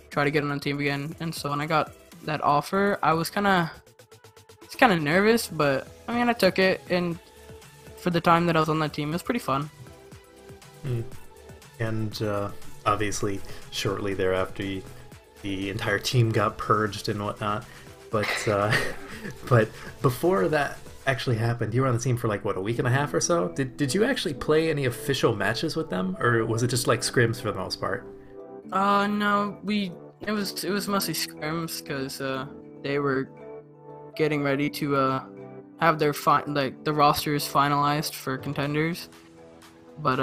try to get on a team again. And so when I got that offer, I was kind of nervous, but I mean, I took it, and for the time that I was on that team, it was pretty fun. And obviously, shortly thereafter, the entire team got purged and whatnot. But but before that actually happened, you were on the team for like what, a week and a half or so? Did you actually play any official matches with them, or was it just like scrims for the most part? No, it was mostly scrims because they were getting ready to have their the rosters finalized for contenders, but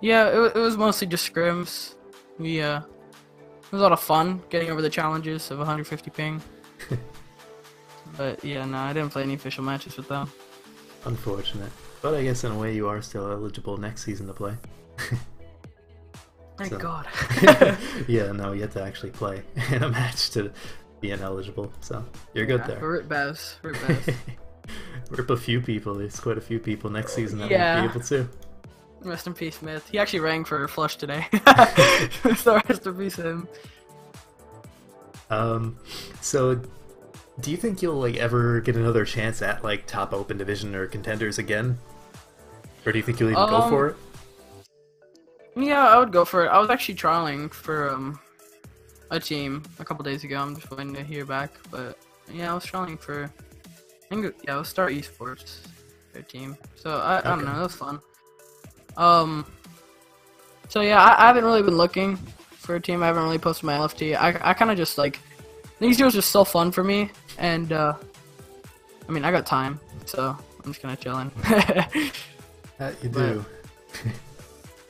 yeah, it was mostly just scrims. It was a lot of fun getting over the challenges of 150 ping. But yeah, no, I didn't play any official matches with them. Unfortunate. But I guess in a way you are still eligible next season to play. Thank God. Yeah, no, you have to actually play in a match to be ineligible, so you're good there. Rip Baz. Rip Baz. Rip a few people. There's quite a few people next season that Yeah. won't be able to. Rest in peace, Myth. He actually rang for Flush today. So rest in peace him. So do you think you'll like ever get another chance at like top open division or contenders again? Or do you think you'll even go for it? Yeah, I would go for it. I was actually trialing for a team a couple days ago. I'm just waiting to hear back, but yeah, I was trialing for it was Star Esports, their team. So I don't know, it was fun. So yeah, I haven't really been looking for a team. I haven't really posted my LFT. I kind of just like, these years just so fun for me, and I mean, I got time, so I'm just kind of chilling. That you do.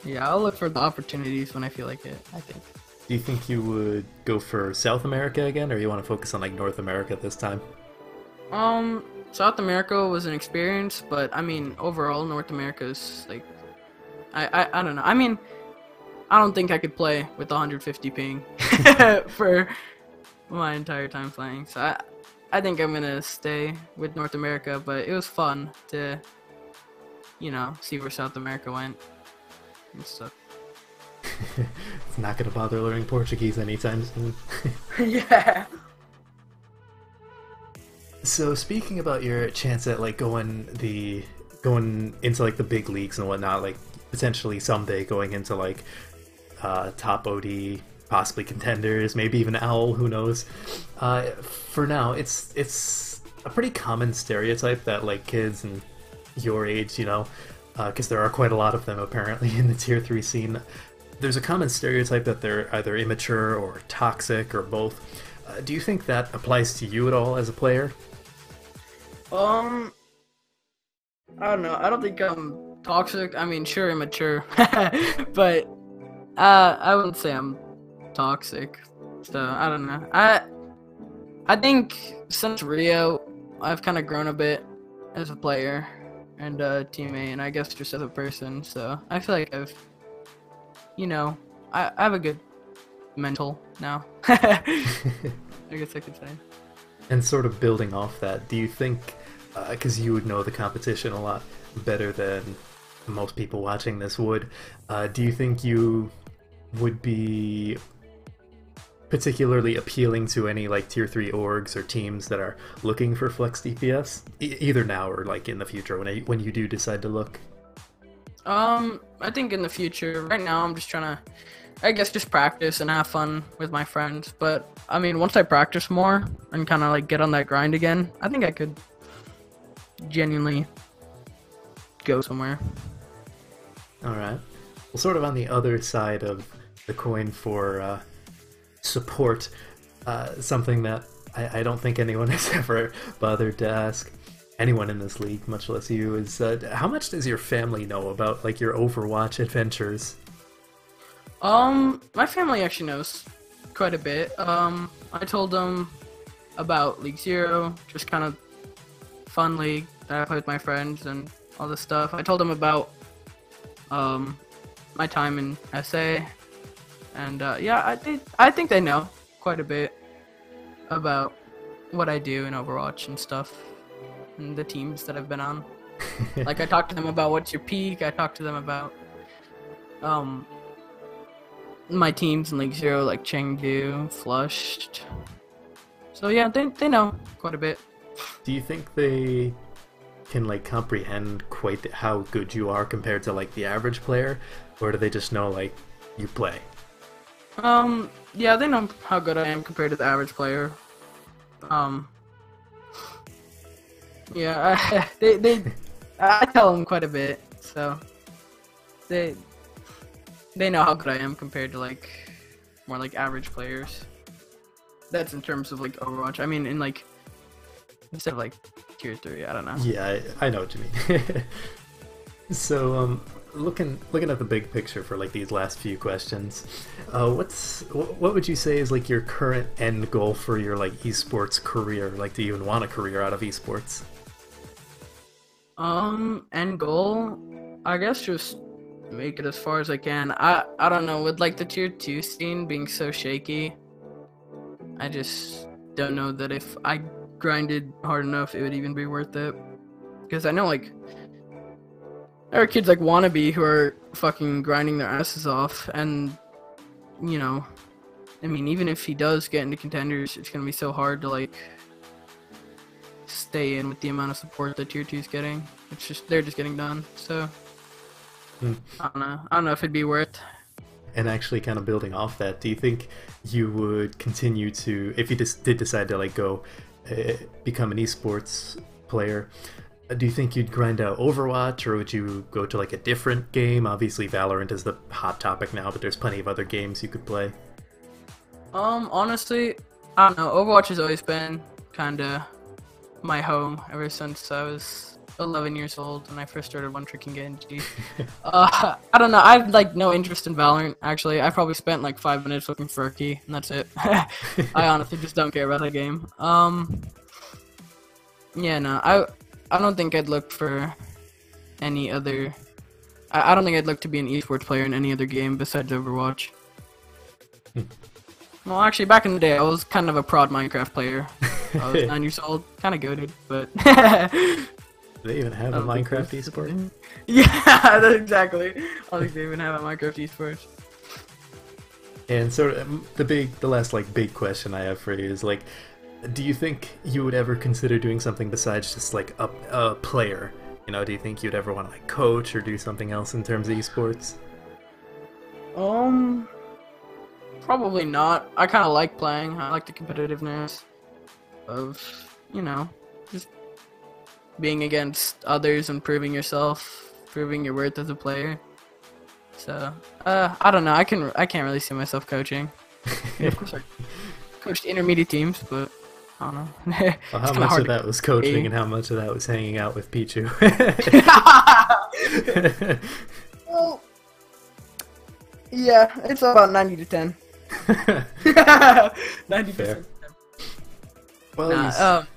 Yeah, I'll look for the opportunities when I feel like it, I think. Do you think you would go for South America again, or you want to focus on like North America this time? South America was an experience, but I mean, overall, North America's like, I don't know. I mean, I don't think I could play with 150 ping for my entire time playing. So I think I'm gonna stay with North America, but it was fun to, you know, see where South America went and stuff. It's not gonna bother learning Portuguese anytime soon. Yeah. So speaking about your chance at like going into like the big leagues and whatnot, like potentially someday going into like top OD, possibly contenders, maybe even OWL, who knows. For now, it's a pretty common stereotype that like kids and your age, you know, because there are quite a lot of them apparently in the tier 3 scene. There's a common stereotype that they're either immature or toxic or both. Do you think that applies to you at all as a player? I don't know. I don't think I'm toxic. I mean, sure, immature, but I wouldn't say I'm toxic. So I don't know. I think since Rio, I've kind of grown a bit as a player and a teammate, and I guess just as a person. So I feel like I've, you know, I have a good mental now. I guess I could say. And sort of building off that, do you think, because you would know the competition a lot better than most people watching this would, do you think you would be particularly appealing to any like tier 3 orgs or teams that are looking for flex DPS, either now or like in the future when you do decide to look? I think in the future. Right now, I'm just trying to I guess just practice and have fun with my friends. But I mean, once I practice more and kind of like get on that grind again, I think I could genuinely go somewhere. All right. Well, sort of on the other side of the coin for support, something that I don't think anyone has ever bothered to ask anyone in this league, much less you, is how much does your family know about like your Overwatch adventures? My family actually knows quite a bit. I told them about League Zero, just kind of fun league that I play with my friends and all this stuff. I told them about my time in SA, and yeah, I think they know quite a bit about what I do in Overwatch and stuff, and the teams that I've been on. Like, I talked to them about what's your peak. I talked to them about my teams in League Zero, like Chengdu, Flushed. So yeah, they know quite a bit. Do you think they can like comprehend quite how good you are compared to like the average player, or do they just know like you play? Yeah, they know how good I am compared to the average player. Yeah, I tell them quite a bit, so they know how good I am compared to like more like average players. That's in terms of like Overwatch. I mean, in like instead of like tier 3, I don't know. Yeah, I know what you mean. So, looking at the big picture for like these last few questions, what would you say is like your current end goal for your like esports career? Like, do you even want a career out of esports? End goal, I guess just make it as far as I can. I don't know, with like the tier 2 scene being so shaky, I just don't know that if I grinded hard enough it would even be worth it. Because I know like there are kids like Wannabe who are fucking grinding their asses off, and you know, I mean, even if he does get into contenders, it's gonna be so hard to like stay in with the amount of support that tier 2 is getting. It's just they're just getting done. So I don't know if it'd be worth. And actually, kind of building off that, do you think you would continue to, if you just did decide to like go become an esports player, do you think you'd grind out Overwatch, or would you go to like a different game? Obviously Valorant is the hot topic now, but there's plenty of other games you could play. Honestly, I don't know. Overwatch has always been kinda my home ever since I was 11 years old when I first started one tricking Genji. I don't know, I have like no interest in Valorant actually. I probably spent like 5 minutes looking for a key and that's it. I honestly just don't care about that game. Yeah, no, I don't think I'd look for any other. I don't think I'd look to be an esports player in any other game besides Overwatch. Well, actually, back in the day, I was kind of a prod Minecraft player. I was 9 years old, kind of goated, but. Do they even have a Minecraft esport? Yeah, that's exactly. I don't think they even have a Minecraft esports. And so the last like big question I have for you is like, do you think you would ever consider doing something besides just like a player? You know, do you think you'd ever want to like coach or do something else in terms of esports? Probably not. I kind of like playing. I like the competitiveness of, you know, just being against others and proving yourself, proving your worth as a player. So, I don't know. I can't really see myself coaching. Of course, I coached intermediate teams, but I don't know. Well, how much of that was coaching and how much of that was hanging out with Pichu? Well, yeah, it's about 90 to 10. 90%. Well,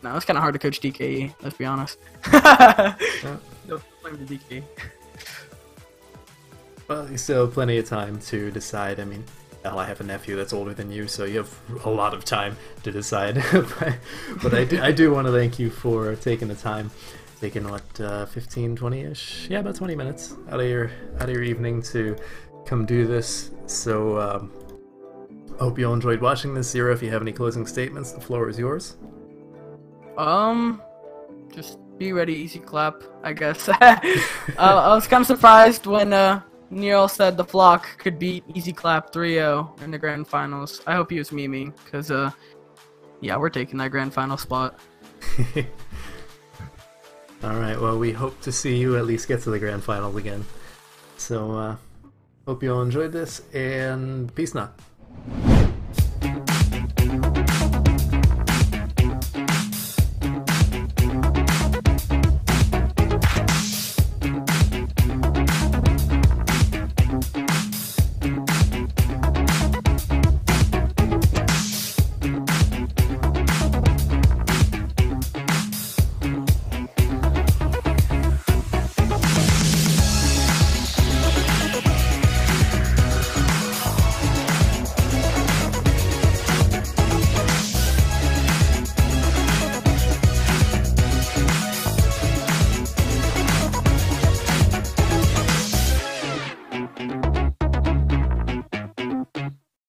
no, it's kind of hard to coach DKE, let's be honest. No blame the DKE. Well, you still have plenty of time to decide. I mean, hell, I have a nephew that's older than you, so you have a lot of time to decide. but I do want to thank you for taking the time, taking what 15, 20-ish, yeah, about 20 minutes out of your evening to come do this. So I hope you all enjoyed watching this. Zero, if you have any closing statements, the floor is yours. Just be ready, easy clap, I guess. I was kind of surprised when Neil said the Flock could beat Easy Clap 3-0 in the grand finals. I hope he was memeing, because, yeah, we're taking that grand final spot. Alright, well, we hope to see you at least get to the grand finals again. So, hope you all enjoyed this, and peace now.